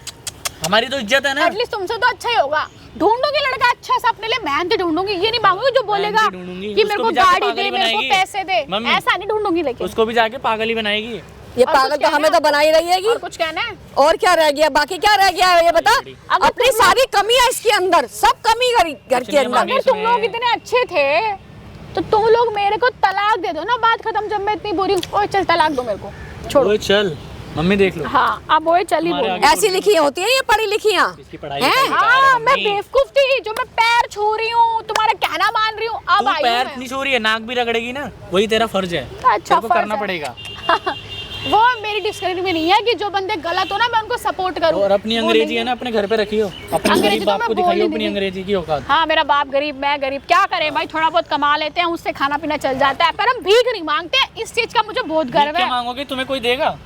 हमारी तो इज्जत है ना। एटलीस्ट तुमसे तो अच्छा ही होगा। ढूंढोगे लड़का अच्छा सा अपने अपने लिए मेहनत ढूंढूंगी, ये नहीं मांगूंगी जो बोलेगा मेहनत ढूंढूंगी, कि मेरे उसको को भी जाके गाड़ी पागल दे, ही मेरे को बनाएगी। पैसे दे, मम्मी, ऐसा नहीं ढूंढूंगी। लेकिन उसको भी जाके पागल ही बनाएगी। ये और पागल कुछ तो कहना हमें तो बना ही रही और कुछ कहना है? और क्या रह गया, बाकी क्या रह गया है ये बता। अगर अपनी तुम सारी कमियां इसके अंदर, सब कमी घर कुछ के नहीं अंदर। मांगे। अगर तुम लोग इतने अच्छे थे तो तुम लोग मेरे को तलाक दे दो ना, बात खत्म। जब मैं इतनी बुरी हूँ, ओए चल तलाक दो मेरे को, छोड़ो। ओए चल, मम्मी देख लो। हाँ अब वो चली हमारे बोल। आगे ऐसी लिखी होती है ये पढ़ी लिखियां। इसकी पढ़ाई हैं? लिखाई बेकार है, हाँ मैं मम्मी। बेवकूफ थी जो मैं पैर छू रही हूँ, तुम्हारा कहना मान रही हूँ। अब तू आई पैर हूँ नहीं छू रही है, नाक भी रगड़ेगी ना, वही तेरा फर्ज है। अच्छा, तेरे को फर्ज करना है। पड़ेगा। मैं। वो मेरी डिस्कवरी में नहीं है कि जो बंदे गलत हो ना मैं उनको सपोर्ट करूँ। और अपनी वो अंग्रेजी नहीं है ना अपने घर पे रखियो, अपने अंग्रेजी गरीब तो बाप मैं को बोल दिखाइयो ही अपनी नहीं। अंग्रेजी की औकात। हाँ मेरा बाप गरीब, मैं गरीब, क्या करें भाई, थोड़ा बहुत कमा लेते हैं, उससे खाना पीना चल जाता है, पर हम भीख नहीं मांगते। इस चीज का मुझे बहुत गर्व क्या है। मांगोगे, तुम्हें कोई देगा?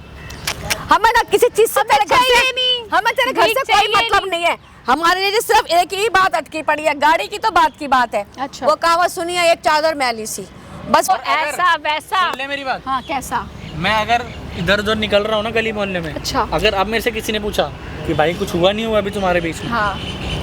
हमें ना किसी चीज से, तेरे घर चाहिए से नहीं। हमें तेरे घर भीख से कोई चाहिए मतलब नहीं है। हमारे लिए सिर्फ एक ही बात अटकी पड़ी है, गाड़ी की तो बात की बात है। अच्छा। वो कहावत सुनी है, एक चादर मैली सी, बस। और ऐसा वैसा। सुन ले मेरी बात, हाँ कैसा? मैं अगर इधर उधर निकल रहा हूँ ना गली मोहल्ले में, अच्छा। अगर अब मेरे से किसी ने पूछा कि भाई कुछ हुआ नहीं हुआ अभी तुम्हारे बीच में, हाँ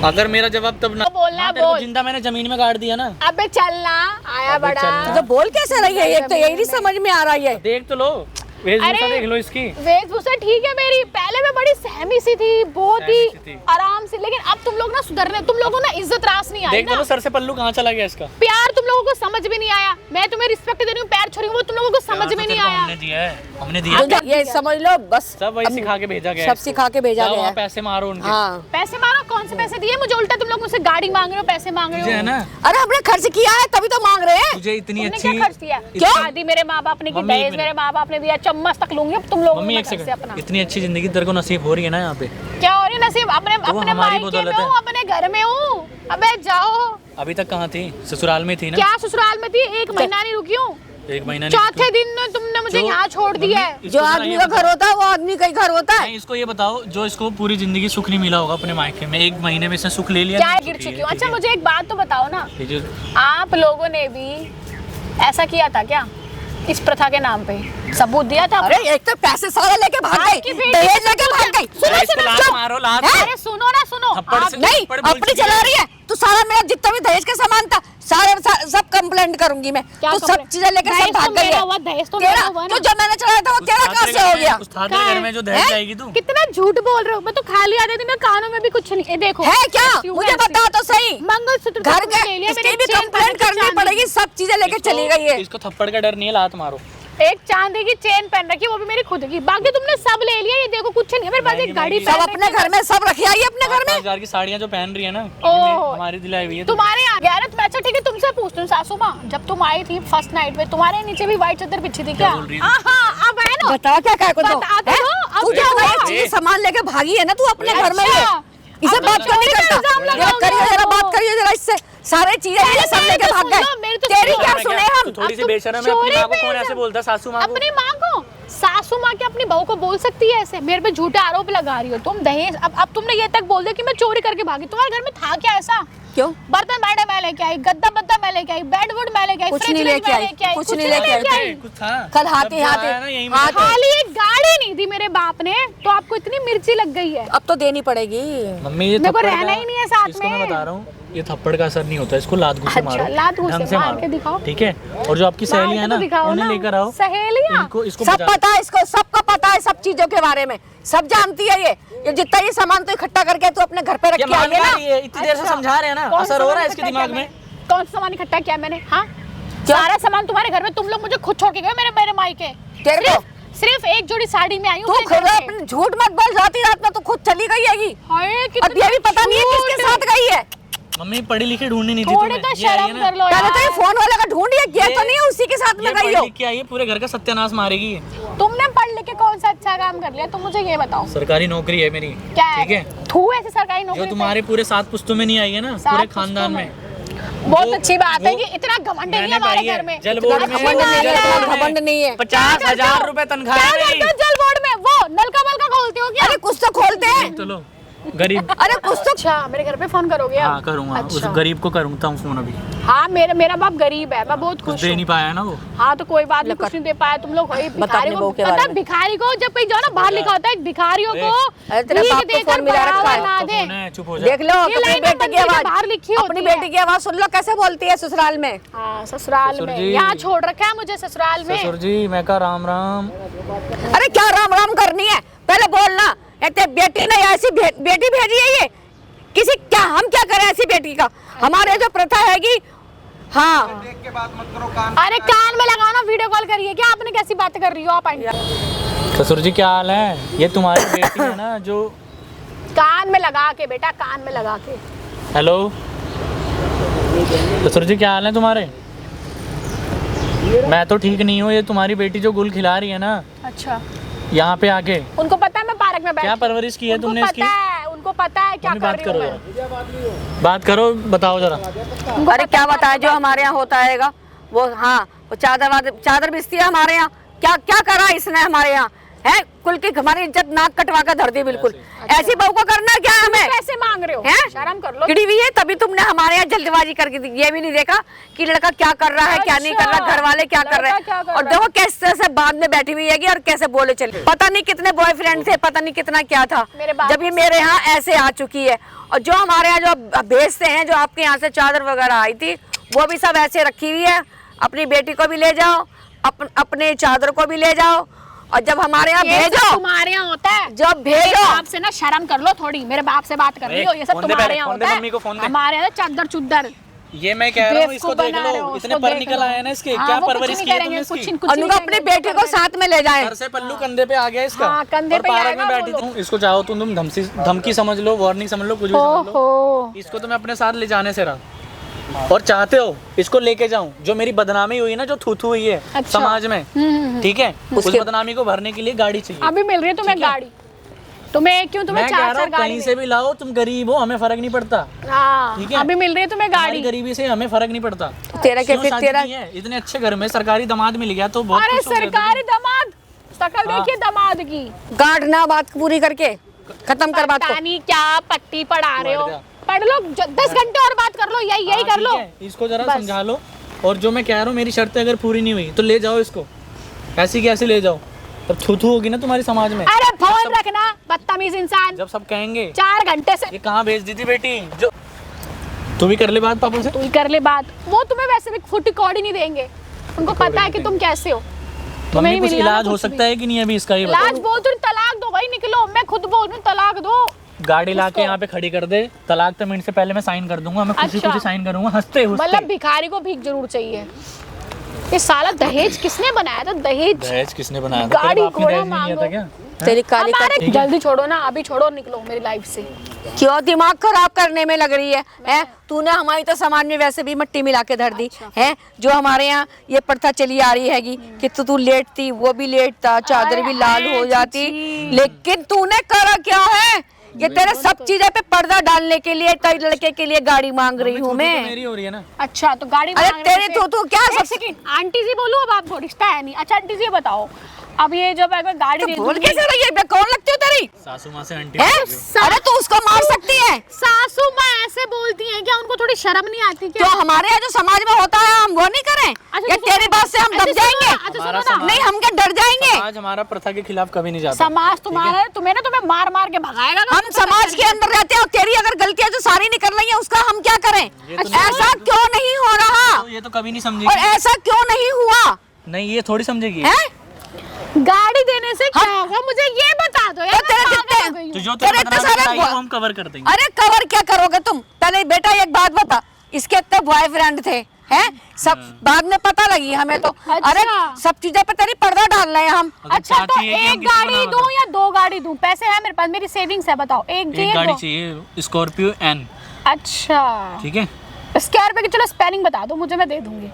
अगर मेरा जवाब तब ना, तो बोलना हाँ, तेरे को बोल। जिंदा मैंने जमीन में गाड़ दिया ना, अबे चलना आया अबे बड़ा। चलना। तो बोल कैसे रही है, एक तो यही नहीं समझ में आ रही है। देख तो लो, वेशभूषा अरे, देख लो इसकी। वेशभूषा ठीक है मेरी, पहले मैं बड़ी सहमी सी थी, बहुत ही सहमी सी थी। आराम से, लेकिन अब तुम लोग ना सुधरने, तुम लोगों ना इज्जत रास नहीं आई देख तो ना, लो सर से पल्लू कहाँ चला गया इसका। प्यार तुम लोगों को समझ में नहीं आया। मैं तुम्हें रिस्पेक्ट दे रही हूँ, पैर छू रही हूँ, वो तुम लोगों को समझ में नहीं आया। हमने दिया है, हमने दिया तो है। ये समझ लो बस, सब वही सिखा के भेजा गया है सब सिखा के भेजा जाओ गया वहाँ है। पैसे मारो उनके। हाँ, पैसे मारो, कौन से पैसे दिए मुझे? उल्टा तुम लोग मुझसे गाड़ी मांग रहे हो, पैसे मांग रहे मुझे है हो। ना, अरे हमने खर्च किया है तभी तो मांग रहे हैं। तुझे इतनी तुमने अच्छी, क्या खर्च किया? क्यों? शादी मेरे माँ बाप ने की, मम्मी, एक दहेज मिनट। मेरे माँ बाप ने दिया, चम्मच तक लूंगी अब तुम लोगों मम्मी ने एक घर से सेकंड, अपना। इतनी अच्छी जिंदगी तेरे को नसीब हो रही है ना यहाँ पे, क्या हो रही नसीब? अपने वो अपने हमारी मायके में बदौलत है। हूँ, अपने घर में हूँ। अबे जाओ। अभी तक कहाँ थी? ससुराल में थी ना? क्या ससुराल में थी? एक महीना नहीं रुकी हूँ। एक महीना नहीं। चौथे दिन में तुमने मुझे जो- यहाँ छोड़ दिया है। मम्मी, जो इसको आदमी ये का बताओ- घर होता है वो आदमी का ही घर होता है। नहीं, इसको ये बताओ, जो इसको पूरी जिंदगी सुख नहीं मिला होगा अपने मायके में, एक महीने में इसने सुख ले लिया। क्या नहीं, गिर सुखी चुकी है, हूँ? ठीक अच्छा है। मुझे एक बात तो बताओ ना, ये जो आप लोगों ने भी ऐसा किया था क्या इस प्रथा के नाम पे? सबूत दिया था? अरे एक तो पैसे सारे लेके भाग आपकी गई, बेटी दहेज को लेके भाग गई। सुनो इसको सुनो लात सुनो। मारो, लात हैं? अरे सुनो ना सुनो, थप्पड़ आप- से- नहीं, थप्पड़ बोल अपनी चुकी चला है। रही है तो सारा मेरा जितना भी दहेज का सामान था सब कंप्लेंट करूंगी मैं। क्या तो सब complaint? चीजें लेकर दहेज सब भाग तो गई मेरा है। हुआ, दहेज तो तेरा मेरा हुआ ना। तो जो मैंने चढ़ाया था वो उस तेरा थाते कहाँ से हो घर में- गया? उस थाते घर में जो दहेज हैं? जाएगी तू। कितना झूठ बोल रहे हो? मैं तो खाली आती थी, मैं कानों में भी कुछ नहीं। ये देखो है क्या? ऐसी हूँ, मुझे ऐसी। बता तो सही। मंगलसूत्र घर तक के ले लिया, इसकी मेरी भी चेन कंप्लेंट पहन करनी रखी पड़ेगी, सब चीजें लेके इसको- चली गई है। इसको थप्पड़ का डर नहीं है, लात मारो। एक चांदी की चेन पहन रखी है, वो भी मेरी खुद की। बाकी तुमने सब ले लिया, ये देखो कुछ नहीं है मेरे पास। एक गाड़ी सब पहन अपने रखी है। घर में सब रखी आई अपने घर में। 5,000 की साड़ियाँ जो पहन रही है ना, ओह। हमारी दिलाई हुई है। तुम्हारे यहाँ गैरत में। अच्छा ठीक है, तुमसे पूछती हूँ सासू माँ, जब तुम आई थी फर्स्ट नाइट में, तुम्हारे नीचे भी व्हाइट चादर बिछी थी क्या? बोल रही है? हाँ, अब है ना। बता क्या क्या कुछ बता तो दो, अब तू क्या क्या हुआ? हुआ? चीजें सामान लेके भागी है ना तू अपने घर में ही है। अच्छा। इसे अब बात तो क्यों नहीं चोरी का करता? इल्जाम जरा लगाओगे करिए, जरा आप। बात करिए जरा इससे। सारे चीजें ये सब मेरी लेके तो भाग सुन लो, गए। मेरी तो तेरी सुन लो। क्या मैं सुने क्या- हम? तू थोड़ी सी अब तुम बेशरम है, अपनी चोरी माँ को पे कौन ऐसे इल्जाम- बोलता है? सासू माँ को। अपनी माँ को, सासू माँ के अपनी बहू को बोल सकती है ऐसे? मेरे पे झूठे आरोप लगा रही हो तुम। दहेज अब तुमने ये तक बोल दिया कि मैं चोरी करके भागी। तुम्हारे घर में था क्या ऐसा? क्यों? बर्तन बाड़े मैं लेके आई, गद्दा बद्दा मैं लेके आई, बेड वुड मैं लेके आई, कुछ फ्रिज नहीं मैं लेके आई, कुछ नहीं लेके आई। कुछ था? कल हाथी जब हाथी आया ना यहीं हाथ मिला था। खाली एक गाड़ी नहीं दी मेरे बाप ने, तो आपको इतनी मिर्ची लग गई है। अब तो देनी पड़ेगी। मम्मी ये मेरे को थप्पड़ रहना का- ही नहीं है साथ इसको मैं में। बता रहा हूँ, ये थप्पड़ का असर नहीं होता, इसको लात घूसे अच्छा, मारो, लात घूसे ढंग से मार मारो, के दिखाओ। ठीक है? और जो आपकी सहेलियां है मार के तो ना, दिखाओ उन्हें ना। लेकर आओ। सहेलियां? इसको सब बजा- पता है इसको, सबको पता है सब चीजों के बारे में, सब जानती है ये जितना ये सामान तो इकट्ठा करके तू अपने घर पे रख ये के आई मान है रहा ना। है, ये इतनी देर से अच्छा। समझा रहे हैं ना, कौन असर सा हो रहा सामान है इसके इकट्ठा दिमाग किया में। मैंने? कौन सा सामान इकट्ठा किया मैंने? हाँ, सारा सामान तुम्हारे घर में। तुम लोग मुझे खुद छोड़ के गए मेरे मायके। तेरे को सिर्फ एक जोड़ी साड़ी में आई हूँ तू अपने खुद घर में। अपने झूठ मत बोल, जाती रात में तू खुद चली गई हैगी। हाय, अब कितना ये भी पता नहीं है किसके झूठ। साथ गई है। मम्मी पढ़ी लिखी ढूंढनी नहीं थी थोड़े तुम्हें, तो ये आई है शर्म ना, कर लो पहले तो ये यार। फोन वाले का ढूंढिए, ये तो नहीं है उसी के साथ ये में गई पढ़ हो। लिख के आई है, पूरे घर का सत्यानाश मारेगी ये। तुमने पढ़ लिख के कौन सा अच्छा काम कर लिया? तुम मुझे ये बताओ। सरकारी नौकरी है मेरी, क्या है? ठीक है? थू ऐसे सरकारी जो नौकरी तुम्हारे पूरे 7 पुश्तों में नहीं आई है ना, सात पूरे पुश्तों खानदान में। में। बहुत वो- अच्छी बात है वो कि इतना घमंड नहीं है मैंने हमारे पाई है। घर में। जल बोर्ड अच्छी में घमंड बात नहीं है। है, घमंड नहीं है। 50,000 रुपए तनख्वाह क्या है करते मेरी। हो जल बोर्ड में? वो नलका वलका खोलते हो क्या? अरे कुछ तो खोलते हैं। चलो गरीब। अरे कुछ तो अच्छा मेरे घर पे फोन करोगे आप? हाँ करूँगा, उस अच्छा। गरीब को करूँगा फोन अभी। हाँ मेरा बाप गरीब है, मैं बहुत कुछ खुश दे हूँ। नहीं पाया ना वो। हाँ तो कोई बात नहीं, कुछ नहीं दे पाया तुम लोग। वही भिखारी अपने को बहू के पता बारे है, में। भिखारी को जब कहीं जाओ ना बाहर लिखा होता है भिखारियों को अरे तेरे भीख बाप को देकर फोन मिला रखा बढ़ावा है। ना तो दे। फोन है, चुप हो जा। देख लो ये अपनी लाइन बेटी की मंदिर के आवाज, बाहर लिखी अपनी होती है। बेटी की आवाज सुन लो कैसे बोलती है ससुराल में। हाँ ससुराल ससुर में, जी। यहाँ छोड़ रखा है मुझे ससुराल में। ससुर जी मैं कहा राम राम। अरे क्या राम राम करनी है, पहले बोलना। एक तो बेटी ने ऐसी बेटी भेजी है ये, किसी क्या हम क्या करें ऐसी बेटी का। हमारे जो प्रथा हैगी, हाँ देख के बात मत करो, कान अरे कान में लगाओ ना, वीडियो कॉल करिए। क्या आपने कैसी बातें कर रही हो आप? ससुर जी क्या हाल है? ये तुम्हारी बेटी है ना जो। कान में लगा के बेटा, कान में लगा के। हेलो ससुर जी क्या हाल है तुम्हारे? मैं तो ठीक नहीं हूँ। ये तुम्हारी बेटी जो गुल खिला रही है ना अच्छा यहाँ पे आके, उनको पता है मैं पार्क में बैठ क्या परवरिश की है उनको तुमने इसकी? पता है, उनको पता है क्या मम्मी कर बात रही करो हूँ यार। बात करो, बताओ जरा। अरे क्या बताए जो हमारे यहाँ होता हैगा वो। हाँ वो चादर बिस्ती है हमारे यहाँ। क्या क्या करा इसने हमारे यहाँ है? कुल की हमारी इज्जत नाक कटवा कर धर दी बिल्कुल। ऐसी बहू को करना क्या है हमें? पैसे मांग रहे हो? हैं? शर्म कर लो। चिड़ी हुई है तभी तुमने हमारे यहाँ जल्दबाजी करके दी। ये भी नहीं देखा कि लड़का क्या कर रहा है, क्या नहीं कर रहा, घर वाले क्या कर रहे लड़का क्या हैं। कर और रहा है? देखो किस तरह से बाद में बैठी हुई है और कैसे बोले चले। पता नहीं कितने बॉयफ्रेंड थे, पता नहीं कितना क्या था, मेरे बाप जब ये मेरे यहाँ ऐसे आ चुकी है। और जो हमारे यहाँ जो भेजते हैं, जो आपके यहाँ से चादर वगैरह आई थी, वो भी सब ऐसे रखी हुई है। अपनी बेटी को भी ले जाओ, अपने चादर को भी ले जाओ। और जब हमारे यहाँ ये सब भेजो, तुम्हारे यहाँ होता है। जब भेजो, बाप से ना शर्म कर लो थोड़ी। मेरे बाप से बात कर रही हो, ये सब फोन दे तुम्हारे पहले, यहाँ फोन दे होता मम्मी को, फोन है। दे। हमारे यहाँ चद्दर चुद्दर। ये मैं कह रहा हूँ, इसको बेवकूफ देख बना रहे लो, हो, इतने उसको पर देख निकल लो। आए ना इसके। हाँ, क्या वो कुछ परवरिश नहीं की है करेंगे, तुमने इसकी? कुछ उनको अपनी बेटी को साथ में ले जाए। घर से पल्लू कंधे पे आ गया इसका। हाँ, कंधे और पे ही पार्क आएगा में वो बैठी लोग। थी। इसको चाहो तुम धमकी समझ लो, वार्निंग समझ लो, कुछ भी समझ लो। ओहो इसको तो मैं अपने साथ ले जाने से रहा। और चाहते हो इसको लेके जाऊं, जो मेरी बदनामी हुई है ना, जो थू हुई है अच्छा। समाज में, ठीक है, उस उसके- बदनामी को भरने के लिए गाड़ी चाहिए। अभी मिल रही है तुम्हें गाड़ी। तुम्हें क्यों? तुम्हें मैं कह चार रहा चार हूँ गाड़ी कहीं से भी लाओ, तुम गरीब हो, हमें फर्क नहीं पड़ता। हाँ ठीक है? अभी मिल रही है तुम्हें हमारी गाड़ी। गरीबी से हमें फर्क नहीं पड़ता। तेरा क्या क्यों फिर शादी तेरा की है? इतने अच्छे घर में सरकारी दामाद मिल गया तो बहुत अरे खुश हो गए थे। सरकारी दामाद, शकल हाँ। देखिए दामाद की। गांठ ना बात पूरी करके खत्म कर बात को। पता नहीं क्या पट्टी पढ़ा रहे हो। पढ़ जा। पढ़ लो, 10 घंटे और बात कर लो, यही हाँ, कर लो। ठीक है, इसको जरा बस। समझा लो। और जो मैं कह रहा हूँ, मेरी शर्तें अगर पूरी नहीं हुई तो ले जाओ इसको, ऐसी कैसे ले जाओ। तब थू होगी ना तुम्हारी समाज में। अरे फोन रखना बदतमीज इंसान। जब सब कहेंगे 4 घंटे से ये कहाँ भेज दी थी बेटी, जो तू भी कर ले बात पापा से। तू ही कर ले बात। वो तुम्हें वैसे भी फुट कॉर्ड ही नहीं देंगे। उनको पता है कि तुम कैसे हो। तुम्हें मम्मी नहीं कुछ मिलना इलाज ना हो कुछ सकता है कि नहीं अभी इसका? ये बताओ। इलाज बोल, तुम तलाक दो भाई, निकलो। मैं खुद बोल रही हूँ तलाक दो। गाड़ी ला के यहाँ पे खड़ी कर दे, तलाक तो मिनट से पहले मैं साइन कर दूंगा। मैं खुशी अच्छा। खुशी साइन करूंगा, हंसते मतलब हुए। भिखारी को भीख जरूर चाहिए। ये साला दहेज किसने बनाया था? दहेज दहेज किसने बनाया था? गाड़ी तेरे बाप ने घोड़ा दहेज नहीं लिया था मांगो। क्या? तेरी काली का हमारे जल्दी छोड़ो ना, अभी छोड़ो, निकलो मेरी लाइफ से। क्यों दिमाग खराब करने में लग रही है? हैं? तूने हमारी तो समाज में वैसे भी मिट्टी मिला के धर दी है। जो हमारे यहाँ ये प्रथा चली आ रही हैगी कि तू लेटती, वो भी लेटता, चादर भी लाल हो जाती। लेकिन तूने करा क्या है? ये तेरे सब चीजें पे पर्दा डालने के लिए तेरे लड़के के लिए गाड़ी मांग रही हूँ तो मैं। मेरी हो रही है ना। अच्छा तो गाड़ी अरे मांगने तेरी से- तू क्या एक सब सेकंड, आंटी जी बोलूं? अब आपको रिश्ता है नहीं। अच्छा आंटी जी ये बताओ, अब ये जब अगर गाड़ी तो दे बोल दूंगी- कैसे रही है? कौन लगती हो तेरी? सासू माँ से आंटी हैं? बोल रही हो। अरे तू उसको मार सकती है। सासू माँ ऐसे बोलती हैं क्या? उनको थोड़ी शर्म नहीं आती क्या? जो हमारे यहाँ जो समाज में होता है हम वो नहीं करें? अच्छा, या तो तेरी बात से हम अच्छा, दब सुनो जाएंगे? ना, अच्छा, हमारा सुनो ना। समाज- नहीं हम क्या डर जाएंगे? समाज हमारा प्रथा के खिलाफ कभी नहीं जाता। समाज तुम्हारा तुम्हें ना तुम्हें मार मार के भगाएगा। हम समाज के अंदर रहते हैं और तेरी अगर गलतियां जो सारी निकल रही है उसका हम क्या करें? ये तो नहीं- ऐसा क्यों नहीं हो रहा? तो ये तो कभी नहीं और समझेगी। ऐसा क्यों नहीं हुआ नहीं ये थोड़ी समझेगी। है? गाड़ी देने से क्या होगा मुझे ये बता दो यार। तो तेरे मैं कितने- पागल हो गई हूँ। तो जो तेरे तेरे इतने बदनामी सारे कराएगी, बुआ- वो हम कवर कर देंगे। अरे कवर क्या करोगे तुम? पहले बेटा एक बात बता, इसके इतने बॉयफ्रेंड थे हैं? सब बाद में पता लगी हमें तो। अरे सब चीजें पे तेरी पर्दा डाल रहे हैं हम। अगर अच्छा तो चाहती है कि हम एक किसी को गाड़ी ना दूं बताएं। या 2 गाड़ी दूं? पैसे है मेरे पास, मेरी सेविंग्स है, बताओ। एक एक गाड़ी दो। चाहिए, स्कॉर्पियो एन। अच्छा ठीक है, स्क्वायर की चलो स्पेलिंग बता दो मुझे, मैं दे दूंगी।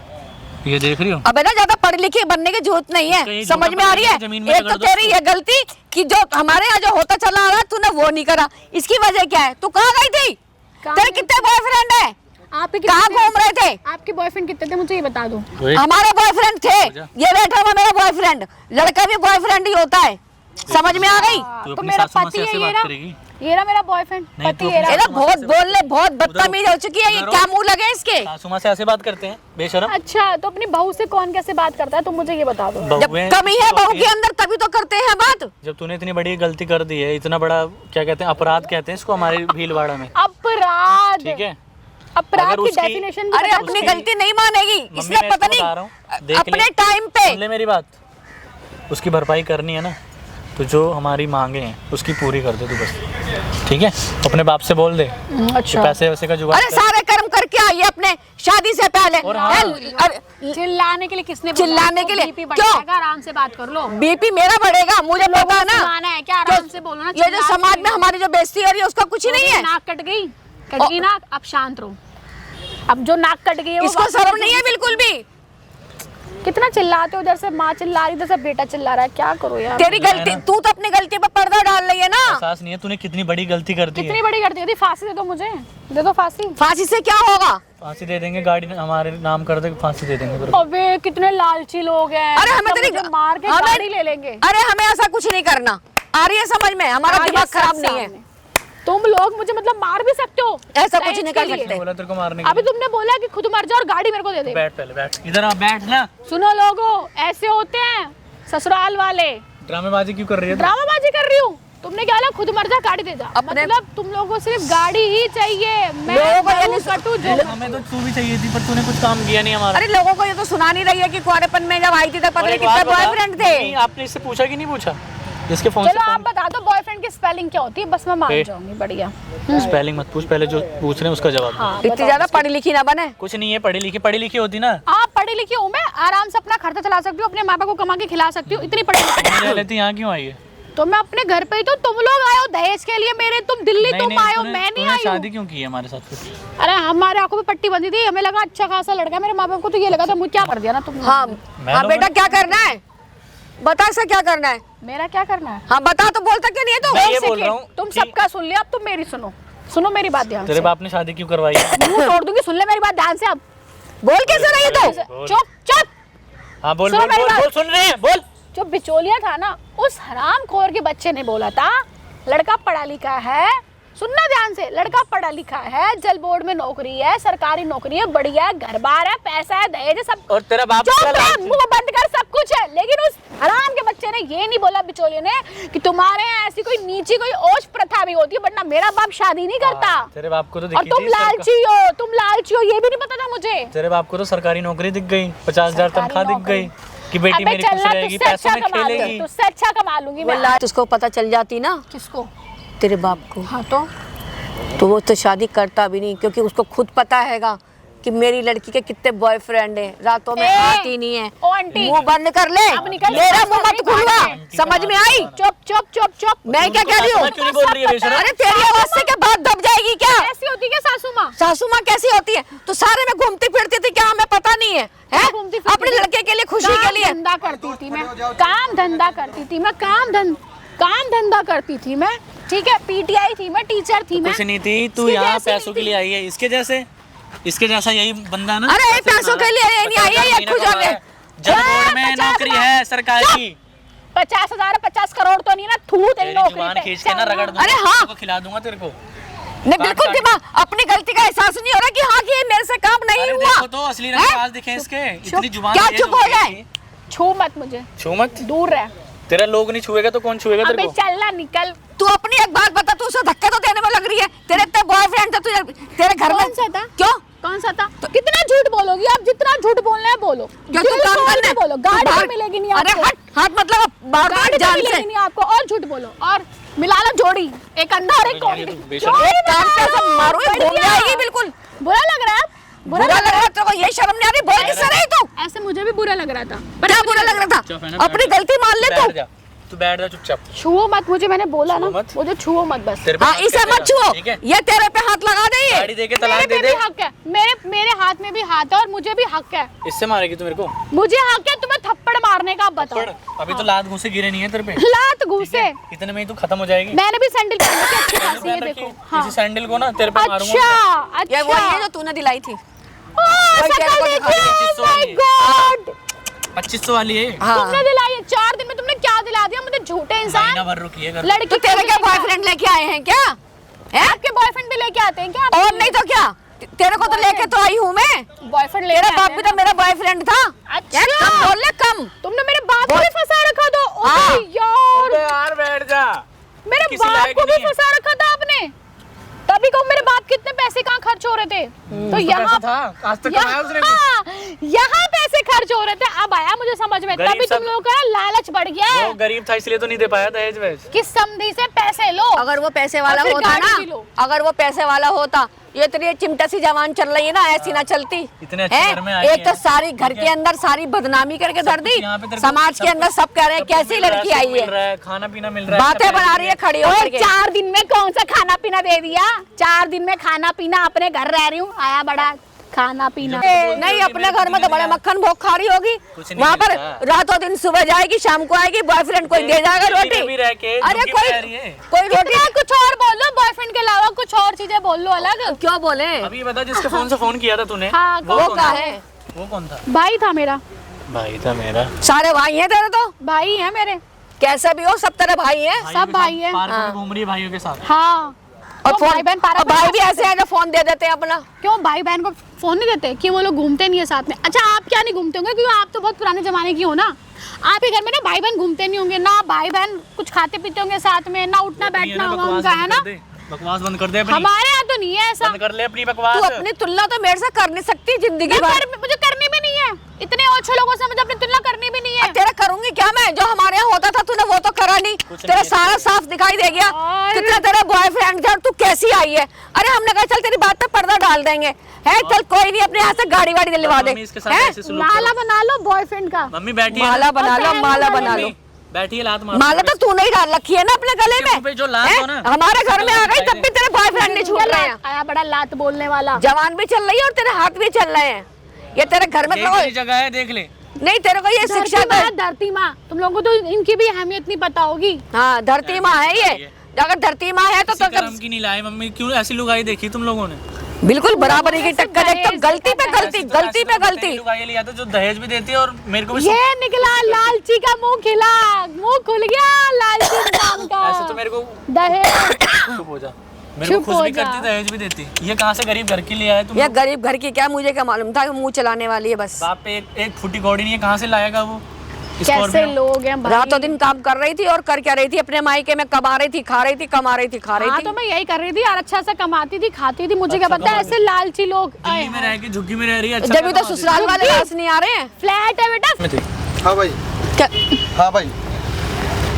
ये देख रही हो। अबे ना ज्यादा पढ़ी लिखी बनने की जरूरत नहीं कहीं है। समझ धोखा में आ रही है? जमीन में एक तो रगड़ दो तेरी उसको। ये गलती कि जो हमारे यहाँ जो होता चला आ रहा है तूने वो नहीं करा। इसकी वजह क्या है? तू कहाँ गई थी? कहाँ तेरे गई कितने बॉयफ्रेंड है? आपके कहाँ कितने- घूम रहे थे? आपके बॉयफ्रेंड कितने थे मुझे ये बता दो। वही। हमारे बॉयफ्रेंड थे। जा। ये बैठा हुआ मेरा बॉयफ्रेंड। लड़का भी बॉयफ्रेंड ही होता है। समझ में आ गई? तू तो अपनी मेरा सासू माँ पति से है ऐसे ये बात ना, करेगी? ये रहा मेरा बॉयफ्रेंड, नहीं, पति तू ये रहा। ये ना बहुत बोलने बहुत बदतमीज हो चुकी है, ये क्या मुंह लगे इसके? सासू माँ से ऐसे बात करते हैं बेशरम? अच्छा, तो अपनी बहू से कौन कैसे बात करता है, तुम मुझे ये बता दो। जब बहुएं कमी है तो बहू होती के हैं। अंदर तभी तो करते हैं बात। जब तूने इतनी बड़ी गलती कर दी है, इतना बड़ा क्या कहते हैं अपराध कहते हैं इसको हमारे भीलवाड़ा में, अपराध, ठीक है? अपराध अगर की उसकी- डेफिनेशन अरे अपनी गलती नहीं मानेगी, मम्मी इसने मैं पता इसको बता रहा हूँ, नहीं देख अपने ले। टाइम पे। सुन ले मेरी बात, उसकी भरपाई करनी है ना, तो जो हमारी मांगे हैं उसकी पूरी कर दे तू बस, ठीक है? अपने बाप से बोल दे कि अच्छा, पैसे वैसे का जुगाड़ अरे कर। सारे कर्म करके आई है अपने शादी से पहले। और हाँ। अरे चिल्लाने के लिए किसने चिल्लाने के लिए बीपी क्यों? बढ़ेगा, आराम से बात कर लो। बीपी मेरा बढ़ेगा, मुझे पता है ना। सुनाना है क्या, आराम से बोलो ना। ये जो चिल्लाने समाज के में लिए। हमारी जो बेइज्जती हो रही है उसका कुछ नहीं है। नाक कट गई नाक, अब शांत रहो। अब जो नाक कट गई है वो इसको वापस शर्म नहीं है बिल्कुल भी। कितना चिल्लाते हो, उधर से माँ चिल्ला रही, इधर से बेटा चिल्ला रहा है, क्या करो यार। तेरी गलती, तू तो अपनी गलती पे पर्दा डाल रही है ना। एहसास नहीं है तूने कितनी बड़ी गलती कर दी है? कितनी बड़ी करती थी, फांसी दे दो मुझे, दे दो फांसी। फांसी से क्या होगा? फांसी दे देंगे, गाड़ी हमारे नाम कर दे, फांसी दे देंगे तेरे को। अबे कितने लालची लोग हैं। अरे हमें मतलब तेरी मुझे मार के हमें- गाड़ी ले लेंगे। अरे हमें ऐसा कुछ नहीं करना, आ रही है समझ में? हमारा आगे दिमाग सब खराब नहीं है। सामने। तुम लोग मुझे मतलब मार भी सकते हो, ऐसा कुछ दहेज नहीं के कर लिए। सकते। बोला तेरे को मारने अभी के लिए। तुमने बोला कि खुद मर जाओ और गाड़ी मेरे को दे दे। बैठ पहले, बैठ इधर आ, बैठ ना। सुनो लोगो, ऐसे होते हैं ससुराल वाले। ड्रामेबाजी क्यों कर रही है तू? ड्रामाबाजी कर रही हूँ। तुमने क्या बोला, खुद मर जा गाड़ी दे जा। अपने- मतलब तुम लोगों को सिर्फ गाड़ी ही चाहिए। मैं लोगों को ये बहू नहीं- कटू जो हमें तो तू भी चाहिए थी, पर तूने कुछ काम किया नहीं हमारा। अरे लोगों को ये तो सुना नहीं रही है कि कुआरेपन में जब आई थी तब पता और नहीं एक कितने बात बता, बॉयफ्रेंड थे। मम्मी, आपने इससे पूछा कि नहीं पूछा? इसके फोन चलो से आप बता दो बॉयफ्रेंड की स्पेलिंग क्या होती है, बस मैं मान ए। जाऊंगी। बढ़िया। स्पेलिंग मत पूछ, पहले जो पूछ रहे हैं उसका जवाब दे। हाँ, इतनी ज्यादा पढ़ी लिखी ना बने। कुछ नहीं है, पढ़ी लिखी होती ना, आप पढ़ी लिखी हूँ मैं, आराम से अपना खर्चा चला सकती हूँ, अपने माँ बाप को कमा के खिला सकती हूँ, इतनी पढ़ी लिखी। रह लेती यहाँ क्यों आई है? तो मैं अपने घर पे ही, तो तुम लोग आए हो दहेज के लिए मेरे, तुम दिल्ली तुम आए हो, मैं नहीं तूने आई शादी हूँ। क्यों की है हमारे साथ फिर? अरे हमारे आंखों पे पट्टी बंधी थी, हमें लगा अच्छा खासा लड़का है, मेरे माँ बाप को तो ये लगा था, मुझे क्या कर दिया ना तुम। हाँ मैं हाँ तो बेटा मैं- क्या करना है बता, इसे क्या करना है? मेरा क्या करना है? हाँ बता, तो बोलता क्यों नहीं है तू? मैं एक ये बोल सेकंड, रहा हूँ तुम कि- सबका सुन लिया, अब तुम मेरी सुनो। सुनो मेरी बात ध्यान तेरे से। बाप ने शादी क्यों करवाई है? मुंह तोड़ दूंगी, सुन ले मेरी बात ध्यान से। अब बोल कैसे रही तू? बोल। चुप चुप। हाँ बोल सुनो बोल मेरी बोल, बात। बोल सुन रहे हैं, बोल। जो बिचौलिया था ना, उस हरामखोर के बच्चे ने बोला था लड़का पढ़ा लिखा है, सुनना ध्यान से, लड़का पढ़ा लिखा है, जल बोर्ड में नौकरी है, सरकारी नौकरी है, बढ़िया है, घर बार है, पैसा है, दहेज है, सब। और तेरा बाप चुप क्या रह, लालची? मुंह बंद कर, सब कुछ है। लेकिन उस हराम के बच्चे ने ये नहीं बोला, बिचौलिए ने, कि तुम्हारे यहाँ ऐसी कोई नीची कोई ओश प्रथा भी होती है, वरना मेरा बाप शादी नहीं करता। तेरे बाप को तो और दिखी तुम थी लालची हो, तुम लालची हो, ये भी नहीं पता था मुझे। तेरे बाप को तो सरकारी नौकरी दिख गई, 50,000 तनख्वाह दिख गई कि बेटी अबे मेरी खुश चलना, रहेगी, तुझसे पैसों अच्छा में कमा लूंगी, खेलेगी। तुझसे अच्छा कमा लूंगी मैं। वल्लाह तुझको पता चल जाती ना किसको? तेरे बाप को, हाँ तो वो तो शादी करता भी नहीं, क्योंकि उसको खुद पता हैगा कि मेरी लड़की के कितने बॉयफ्रेंड हैं, रातों में ए, आती नहीं है। ओ आंटी, मुंह बंद कर ले, अब निकल, मेरा मुंह मत निकल, खुलवा। निकल। समझ में आई? चुप चुप चुप चुप। मैं क्या कह रही हूँ? क्यों नहीं बोल रही है बेशरम? अरे तेरी आवाज से क्या बात दब जाएगी क्या? ऐसी होती है सासू माँ? सासू माँ कैसी होती है? तो सारे में घूमती फिरती थी क्या, हमें पता नहीं है? हैं? घूमती फिरती अपने थी? लड़के के लिए, खुशी के लिए। धंधा करती थी मैं, काम धंधा करती थी मैं, काम धंधा करती थी मैं, ठीक है, पीटीआई थी मैं, टीचर थी मैं। कुछ नहीं थी, तू इसकी यहाँ जैसी पैसों नहीं के थी। लिए आई है, इसके जैसा यही बंदा ना। अरे पैसों के लिए ये नहीं आई है, ये खुश हो गए। जब बोर्ड में 50 नौकरी है सरकारी। 50,000 50 करोड़ तो नहीं ना, थू तेरी तेरी नौकरी जुबान पे। खींच के ना रगड़ दूंगा, अरे हाँ। तेरे को खिला दूंगा तेरे को। नहीं बिल्कुल काट दिमाग, अपनी गलती का एहसास नहीं हो रहा कि हाँ कि ये मेरे से काम नहीं अरे हुआ। देखो तो असली रंग हैं? आज दिखे इसके, इतनी जुबान क्या तेज चुप हो गई। जाए? छू मत मुझे, छू मत, दूर रह। तेरा लोग नहीं छुएगा तो कौन छुएगा तेरे अबे को? चलना, निकल। तू अपनी एक बात बता, तू उसे धक्के तो देने में लग रही है। तेरे इतने बॉयफ्रेंड थे तुझे, तेरे घर में कौन सा था? क्यों? कौन सा था? कितना झूठ बोलोगी आप? जितना झूठ बोलना है बोलो, क्यों तू दिल काम खोल के करना है? बोलो, तू गाड़ी बाहर- भी मिलेगी नहीं अरे आपको। हट हाथ, मतलब बार गाड़ी बार भी जान मिलेगी से नहीं आपको, और झूठ बोलो, और मिला लो जोड़ी, एक अंडा और एक कोड़ी। बेशर्म। जोड़ी एक कान पे मिला ऐसा लो, मारो, ये घूम बढ़िया। जाएगी बिल्कुल। बुरा लग रहा है? बुरा लग रहा है तेरे को? ये शर्म नहीं आ रही? बोल किससे रही तू? ऐसे मुझे भी बुरा लग रहा था। क्या बुरा लग रहा चुप है था? ना, अपनी बैठ गलती मान ले बैठ तू। जा, तू बैठ जा चुपचाप। छुओ मत मुझे, मैंने बोला ना, छुओ मत। मुझे छुओ मत बस। तेरे पे हाँ हाथ इसे कैसे मत छुओ, ठीक है? ये तेरे पे हाथ लगा दे ये। गाड़ी दे के मेरे तलाक दे पे दे। भी हक है, मेरे हाथ में भी हाथ है, और मुझे भी हक है। इससे मारेगी तू मेरे को? मुझे हक है तुम्हें थप्पड़ मारने का, आप बताओ। पड़, अभी तो लात घूसे गिरे नहीं है तेरे पे, लात घूसे। इतने में ही तू खत्म हो जाएगी। मैंने भी सैंडल पहन रखी है, अच्छी खासी है, पहन देखो। रखी, हाँ। इसी सैंडल को ना तेरे पे मारूंगा। अच्छा ये वही है अच्छा। जो तूने दिलाई थी। ओ, तेरे शक्ल को देखिए, दिखा oh my रही है। God! 2500 वाली है। हाँ तुमने दिलाई है 4 दिन में, तुमने क्या दिला दिया मुझे, झूठे महीना इंसान। भर रुकिए घर। लड़की तो तेरे क्या बॉयफ्रेंड लेके आए हैं क्या? है? आपके बॉयफ्रेंड भी लेके आते हैं क्या? और नहीं तो क्या, तेरे को तो लेके तो आई हूँ मैं। बॉयफ्रेंड तेरा लेके बाप आते भी हैं तो मेरा बॉयफ्रेंड था। अच्छा। यार, कम बोल ले, कम। तुमने मेरे बाप को भी फंसा रखा था। हाँ। ओए यार, यार बैठ जा। मेरे किसी बाप लायक को भी नहीं है। फंसा रखा था आपने। तभी कहूँ मेरे बाप कितने पैसे कहाँ खर्च हो रहे थे। तो यहाँ पैसा था, आज तक कमाया उसने कुछ? हाँ, यहाँ पैसे खर्च हो रहे थे। अब आया मुझे समझ में, गरीब तभी तुम सब- लोगों का ना लालच बढ़ गया है वो गरीब था इसलिए तो नहीं दे पाया दहेज वहेज। कि समधी से पैसे लो। अगर वो पैसे वाला और फिर होता गाड़ी भी ना, लो। अगर वो पैसे वाला होता, ये तो ये चिमटा सी जवान चल रही है ना, ऐसी ना चलती। इतने अच्छे हैं? घर में आई एक तो है। सारी घर के अंदर सारी बदनामी करके धर दी, यहाँ पे तेरे को समाज के अंदर सब कह रहे हैं कैसी लड़की आई मिल है, रहा है, खाना पीना मिल रहा है, बातें अच्छा बना रही है खड़ी होकर के। 4 दिन में कौन सा खाना पीना दे दिया? 4 दिन में खाना पीना, अपने घर रह रही हूँ, आया बड़ा खाना पीना। नहीं, अपने घर में तो बड़े मक्खन भोग खा रही होगी, कुछ नहीं वहाँ पर मिलता। रातों दिन सुबह जाएगी, शाम को आएगी, बॉयफ्रेंड कोई दे जाएगा दिल्ली रोटी। में भी रह के अरे झुग्गी में रह रही है। कोई रोटी कितना कुछ और बोल लो, बॉयफ्रेंड के अलावा कुछ और चीजें बोल लो अलग। क्यों बोले? अभी बता, जिसके फोन से फोन किया था तूने, हाँ, वो कौन का था? है? वो कौन था? भाई था मेरा, भाई था मेरा। सारे भाई हैं तेरे तो, भाई है मेरे, कैसे भी हो सब तेरे भाई हैं। सब भाई है। पार्क में घूम रही है भाइयों के साथ। हाँ, और तो फोन, भाई बहन पारा और भाई भी ऐसे हैं जो फोन दे देते हैं अपना। क्यों भाई बहन को फोन नहीं देते कि वो लोग घूमते नहीं है साथ में? अच्छा, आप क्या नहीं घूमते होंगे, क्योंकि आप तो बहुत पुराने जमाने की हो ना। आपके घर में ना भाई बहन घूमते नहीं होंगे ना, भाई बहन कुछ खाते पीते होंगे साथ में ना, उठना बैठना होगा उनका, है ना? बकवास बंद कर दे अपनी। हमारे यहाँ तो नहीं है ऐसा। बंद कर ले अपनी तू बकवास। अपनी तुलना तो मेरे से कर नहीं सकती जिंदगी भर। मुझे करनी भी नहीं है, इतने अच्छे लोगों से मुझे अपनी तुलना करनी भी नहीं है। अब तेरा करूंगी क्या मैं? जो हमारे यहाँ होता था तूने वो तो करा नहीं, तेरा नहीं सारा साफ दिखाई दे गया। और- कितना तेरा बॉयफ्रेंड था, तू कैसी आई है? अरे हमने कहा चल तेरी बात पे पर्दा डाल देंगे, है चल कोई नहीं, अपने यहाँ से गाड़ी वाड़ी दिलवा दे। मम्मी इसके साथ हैं? ऐसे सुलूक माला करो। बना लो बॉयफ्रेंड का। मम्मी बैठी है माला ना? बना लो, माला बना लो। मम्मी, बैठी है, लात मारो। माला तो तूने ही डाल रखी है ना अपने गले इसके मुंह पे जो में, लात हैं? हो ना, हमारे घर में आ गई उसको तब भी तेरे बॉयफ्रेंड नहीं छूट रहे हैं। आया बड़ा लात बोलने वाला। जवान भी चल रही है और तेरे हाथ भी चल रहे हैं। ये तेरे घर में ये तो तेरी जगह है, देख ले। नहीं, तेरे को ये शिक्षा धरती दे। माँ, धरती माँ, तुम लोगों को तो इनकी भी अहमियत नहीं पता होगी। हाँ, धरती माँ है ये। अगर धरती माँ है तो किसी कब कर्म की नहीं लाई मम्मी, क्यों ऐसी लुगाई देखी तुम लोगों ने? बिल्कुल बराबरी की टक्कर, एकदम गलती पे गलती, ऐसी तो गलती पे ऐसी तो गलती। तेरी लुगाई लिया था जो दहेज भी देती है और मेरे को भी ये निकला लालची का मुंह खिला, मुंह खुल गया लालची नाम का। ऐसे तो मेरे को दहेज। चुप हो जा। मेरे को चुप खुश हो भी जा। करती, दहेज भी देती। ये कहाँ से गरीब घर की लिया है तुम? ये गरीब घर की क्या, मुझे क्या मालूम था कि मुंह चलाने वाली है बस। बाप पे एक फुटी कौड़ी नहीं है, कहाँ से लाएगा वो? कैसे स्कॉर्पियो। लोग हैं भाई। रातों दिन काम कर रही थी और कर क्या रही थी? अपने मायके में कमा रही थी, खा रही थी, कमा रही थी, खा रही हाँ, थी। तो मैं यही कर रही थी यार, अच्छा सा कमाती थी, खाती थी, मुझे क्या अच्छा पता है ऐसे लालची लोग। दिल्ली में रह के झुग्गी में रह रही है, अच्छा जब भी तो कमाती है। ससुराल वाले रास नहीं आ रहे हैं। फ्लैट है बेटा। में थी। हाँ भाई, क्या? हाँ भाई,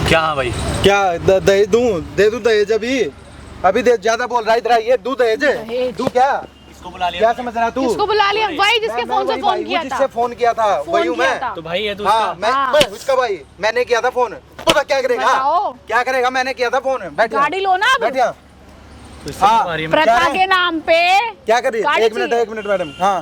क्या हाँ भाई? क्या दहेज दूं? दे दूं दहेज? अभी दे, ज्यादा बोल रहा है, इधर आइए, दूं दहेज? दहेज। दूं क्या? इसको बुला लिया। क्या समझ रहा तू? इसको बुला लिया, वही जिसके फोन से फोन किया जिससे था। फोन किया था वही हूँ किया मैं। था। तो भाई है तो हाँ, उसका। मैं उसका भाई, मैंने किया था फोन। पता क्या करेगा? बताओ। क्या करेगा? मैंने किया था फोन। बैठ जा। गाड़ी लो ना अब। बैठ जा। तो इससे हाँ। तुम्हारी- प्रथा क्या है? के नाम पे। क्या कर रही है? गाड़ी एक मिनट मैडम। हाँ,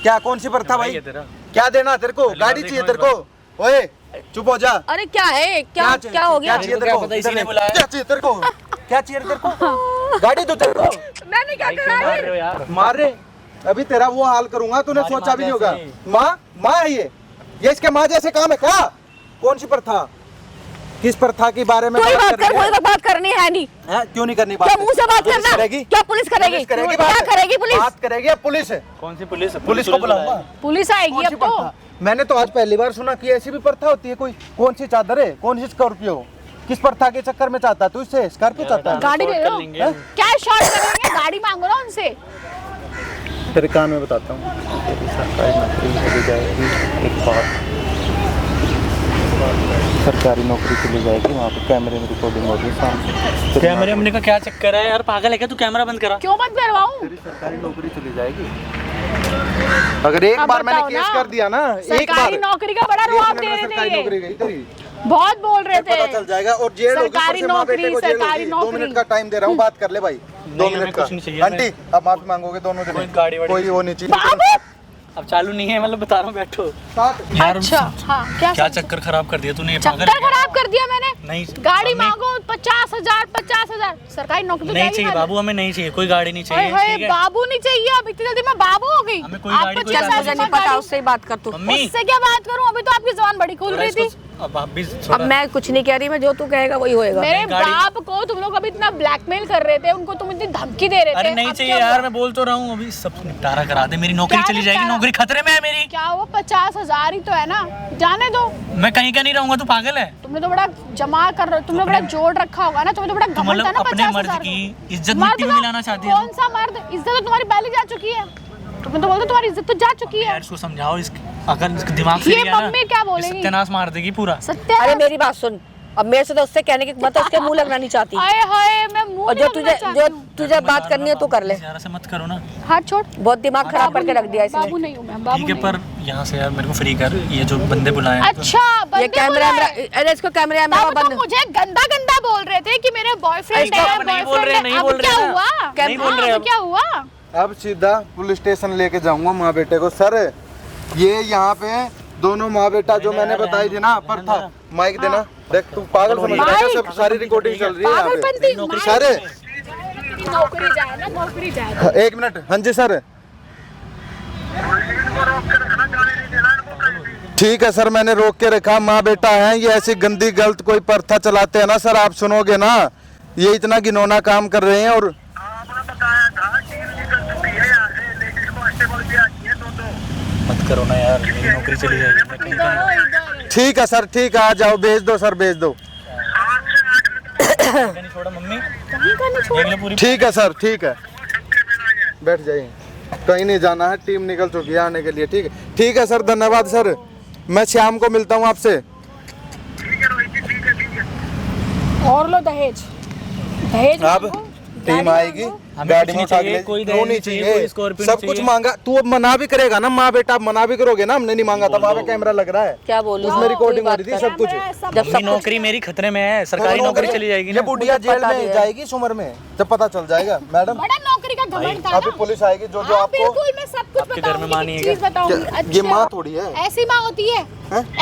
क्या कौन सी प्रथा भाई भाई? है तेरा। क्या देना तेरे को? पहले गाड़ी बात चाहिए देखो तेरे को? ओए चुप हो जा। अरे क्या है, क्या चाहिए? क्या हो गया? क्या चाहिए तेरे क्या को? पता, इसी इधर ने देख। बुलाया। क्या चाहिए तेरे को? क्या चाहिए तेरे को? गाड़ी दो तेरे को। मैंने क्या भाई क्यों करा मार है? रहे हो यार? मार रहे? अभी तेरा वो हाल करूंगा, तूने हमारी सोचा माँ भी नहीं होगा। जैसे। माँ है ये इसके माँ जैसे काम है क्या? कौन सी प्रथा? किस प्रथा के बारे में कोई बात बात कर कर, रही मुझे है? तो बात करनी है नहीं। हैं? क्यों नहीं करनी बात? क्या मुंह से बात पुलिस करना? करेगी? क्या पुलिस करेगी? पुलिस करेगी क्या बात? करेगी पुलिस? बात करेगी या पुलिस? कौन सी पुलिस? पुलिस को बुलाऊंगा। पुलिस आएगी कौन सी अब तो। प्रथा? मैंने तो आज पहली बार सुना कि ऐसी भी प्रथा होती है कोई। कौन सी चादर है? कौन सी स्कॉर्पियो? किस प्रथा के चक्कर में चाहता है तू? इससे स्कॉर्पियो चाहता है? गाड़ी ले शॉर्ट कर लो। लेंगे। हैं? क्या शॉर्ट करेंगे? गाड़ी मांगो ना उनसे। तेरे कान में बताता हूँ। तेरी सरकारी नौकरी चली जाएगी, एक बार सरकारी नौकरी चली जाएगी, वहाँ पे कैमरे में रिकॉर्डिंग होगी शाम से। कैमरे हमने का क्या चक्कर है यार? पागल है क्या तू? कैमरा बंद करा। क्यों बंद करवाऊं? तेरी सरकारी नौकरी चली जाएगी अगर एक अब बार मैंने बताओ केस ना। कर दिया ना। एक सरकारी बार नौकरी का बड़ा एक रुआब मिनट दे में रहे सरकारी थे नौकरी ये। गई तेरी। बहुत बोल रहे थे। पता चल जाएगा और जेल होगी। सरकारी ऊपर से माँ बेटे को नौकरी, जेल सरकारी होगी। 2 नौकरी। मिनट का टाइम दे रहा हूँ, बात कर ले भाई। 2 हमें मिनट का। कुछ नहीं चाहिए, आंटी अब माफी मांगोगे दोनों दिन। कोई गाड़ी वाड़ी कोई वो नहीं चाहिए। बाबू। अब चालू नहीं है, मतलब बता रहा हूँ, बैठो। साथ यार अच्छा, हाँ, क्या क्या समझे? चक्कर खराब कर दिया तूने? ये पागल चक्कर है क्या? खराब कर दिया मैंने। नहीं गाड़ी हमें मांगो 50,000 सरकारी नौकरी तो नहीं जाएगी चाहिए खाली। बाबू, हमें नहीं चाहिए, कोई गाड़ी नहीं ओए चाहिए। होए, ठीक है? बाबू नहीं चाहिए अब इतनी जल्दी मैं बाबू हो गई? हमें कोई आपको गाड़ी कोई चल चल गाड़ी- मुझे नहीं पता, उससे ही बात कर तू। मम्मी उससे क्या बात करूं? अभी तो आपकी जबान बड़ी खुल रही थी। अब आप भी अब थोड़ा- मैं कुछ नहीं कह रही, मैं जो तू कहेगा वही होएगा। मेरे गाड़ी- बाप को तुम लोग अभी इतना ब्लैकमेल कर रहे थे, उनको तुम इतनी धमकी दे रहे थे। अरे नहीं अब चाहिए क्या यार, हुआ? मैं बोल तो रहा हूँ, अभी सब निपटारा करा दे, मेरी नौकरी क्या चली जाएगी, निपटारा? नौकरी खतरे में है मेरी। क्या हुआ? 50,000 ही तो है ना, जाने दो। मैं कहीं का नहीं रहूंगा, तू पागल है? तुमने तो बड़ा जमा कर रहे हो, तुमने बड़ा जोड़ रखा होगा ना, तुम्हें तो बड़ा तो घमंड मतलब था ना अपने 50,000 मर्द का। की इज्जत मर्द मिट्टी में का? मिलाना चाहती है कौन सा मर्द? इज्जत तो तुम्हारी पहले जा चुकी है। तुमने तो बोलते तुम्हारी इज्जत तो जा चुकी है। यार इसको समझाओ, अगर इसके दिमाग से ये मम्मी क्या बोलेगी? सत्यानाश मार देगी पूरा। सत्य। अरे मेरी बात सुन, अब मेरे से तो उससे कहने की मत, उसके मुंह लगना नहीं चाहती। हाय हाय, मैं मुंह और जो नहीं तुझे लगना चाहती जो हूँ। तुझे बात करनी है तू कर ले। यार से मत करो ना। हाथ छोड़। बहुत दिमाग खराब करके रख दिया इसने। बाबू नहीं हूँ मैं, बाबू ठीक है, नहीं पर यहाँ से यार मेरे को फ्री कर, ये जो बंदे बुलाए हैं, अच्छा, ये बंदे कैमरा बुलाए। अरे इसको कैमरा तब तो बंद। मुझे गंदा गंदा बोल रहे थे कि मेरे बॉयफ्रेंड इसको है, अब नहीं बोल रहे, बॉयफ्रेंड है। नहीं अब बोल रहे क्या ना। हुआ? नहीं बोल रहे अब अब। क्या हुआ? अब सीधा पुलिस स्टेशन लेके जाऊंगा माँ बेटे को। सर ये यहाँ पे दोनों माँ बेटा जो मैंने बताई थी ना पर था, माइक देना। देख तू पागल समझ रहा है, सब सारी रिकॉर्डिंग चल रही है यहाँ पागलपंती, पे। सर नौकरी जाए ना, नौकरी जाए। एक मिनट, हाँ जी सर। इनको रोक के रखना, जाने नहीं देना इनको कहीं भी। ठीक है सर, मैंने रोक के रखा। माँ बेटा है ये, ऐसी गंदी गलत कोई प्रथा चलाते हैं ना सर, आप सुनोगे ना, ये इतना घिनौना काम कर रहे हैं। और आपने बताया था टीम निकल चुकी है यहाँ से, लेडीज कांस्टेबल भी आती है दो। मत करो ना यार, मेरी नौकरी चली जाएगी, मैं कहीं का नहीं- इधर ठीक है सर, ठीक है, आ जाओ, भेज दो सर, भेज दो। 7 से 8 मिनट नहीं छोड़ा मम्मी, कहीं का नहीं छोड़। देख ले पूरी। ठीक है सर, ठीक है, छक्के में ना जाए। बैठ जाइए, कहीं नहीं जाना है, टीम निकल चुकी है आने के लिए। ठीक है, ठीक है सर, धन्यवाद सर, मैं शाम को मिलता हूँ आपसे। ठीक है रोहित जी, ठीक है, ठीक है। और लो दहेज, दहेज अब मांगो, टीम गाड़ी आएगी, मांगो। हमें गाड़ी कुछ में नहीं उठा के चाहिए, ले- कोई क्यों दहेज नहीं नहीं चाहिए, चाहिए, कोई स्कॉर्पियो सब नहीं कुछ चाहिए। मांगा। तू अब मना भी करेगा ना, माँ बेटा मना भी करोगे ना, हमने नहीं मांगा था, वहाँ पे कैमरा लग रहा है, क्या बोलूं? उसमें रिकॉर्डिंग हो रही थी सब कुछ। कैमरा है, सब जब मम्मी सब नौकरी मेरी खतरे में है, सरकारी नौकरी चली जाएगी ये ना। बुढ़िया मुझे जेल पता भी में है। जाएगी इस उम्र में, जब पता चल जाएगा। मैडम बड़ा नौकरी का घमंड था अभी ना। पुलिस आएगी, जो जो हाँ, आपको बिल्कुल, मैं सब कुछ आपके घर में बताऊंगी, मानिएगा। एक चीज बताऊंगी। क्या- अच्छा, ये माँ थोड़ी है। ऐसी माँ होती है,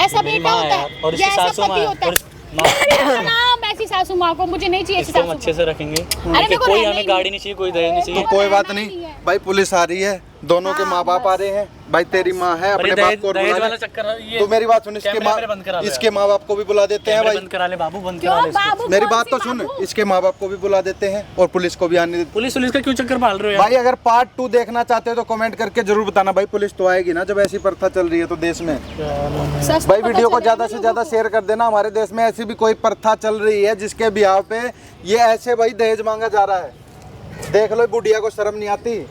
ऐसा मेरी बेटा माँ होता है है, और ये इसकी ऐसा सासू माँ पति है, होता और है। माँ नाम ऐसी सासू माँ को मुझे नहीं चाहिए, ऐसी इसको हम सासू अच्छे से रखेंगे। मेरे देखिए, को कोई रहना हमें ही गाड़ी नहीं चाहिए, कोई दहेज नहीं तो चाहिए। कोई बात रहना नहीं नहीं है। भाई, पुलिस आ रही है, दोनों के हाँ, माँ बाप आ रहे हैं भाई, तेरी माँ है, और अपने ये बाप दहेज को दहेज बुला वाला ले। चक्कर है, ये तो मेरी बात सुन, इसके कैमरे माँ मेरे बंद करा ले इसके माँ बाप को भी बुला देते हैं कैमरे भाई। बंद करा ले बाबू, बंद क्यों करा ले इसको। बाबू? मेरी कौन बात सी तो सुन, बाबू? इसके माँ बाप को भी बुला देते हैं और पुलिस को भी आने देते पुलिस का क्यों चक्कर पाल रहे हो यार? भाई। अगर पार्ट 2 देखना चाहते हो तो कमेंट करके जरूर बताना भाई, पुलिस तो आएगी ना जब ऐसी प्रथा चल रही है तो देश में। सच तो भाई पता वीडियो को चलेगा ज्यादा ना से लोगों ज्यादा को। शेयर कर देना, हमारे देश में ऐसी भी कोई प्रथा चल रही है जिसके बिहाव पे ये ऐसे भाई दहेज मांगा जा रहा है। देख लो, बुढ़िया को शर्म नहीं आती।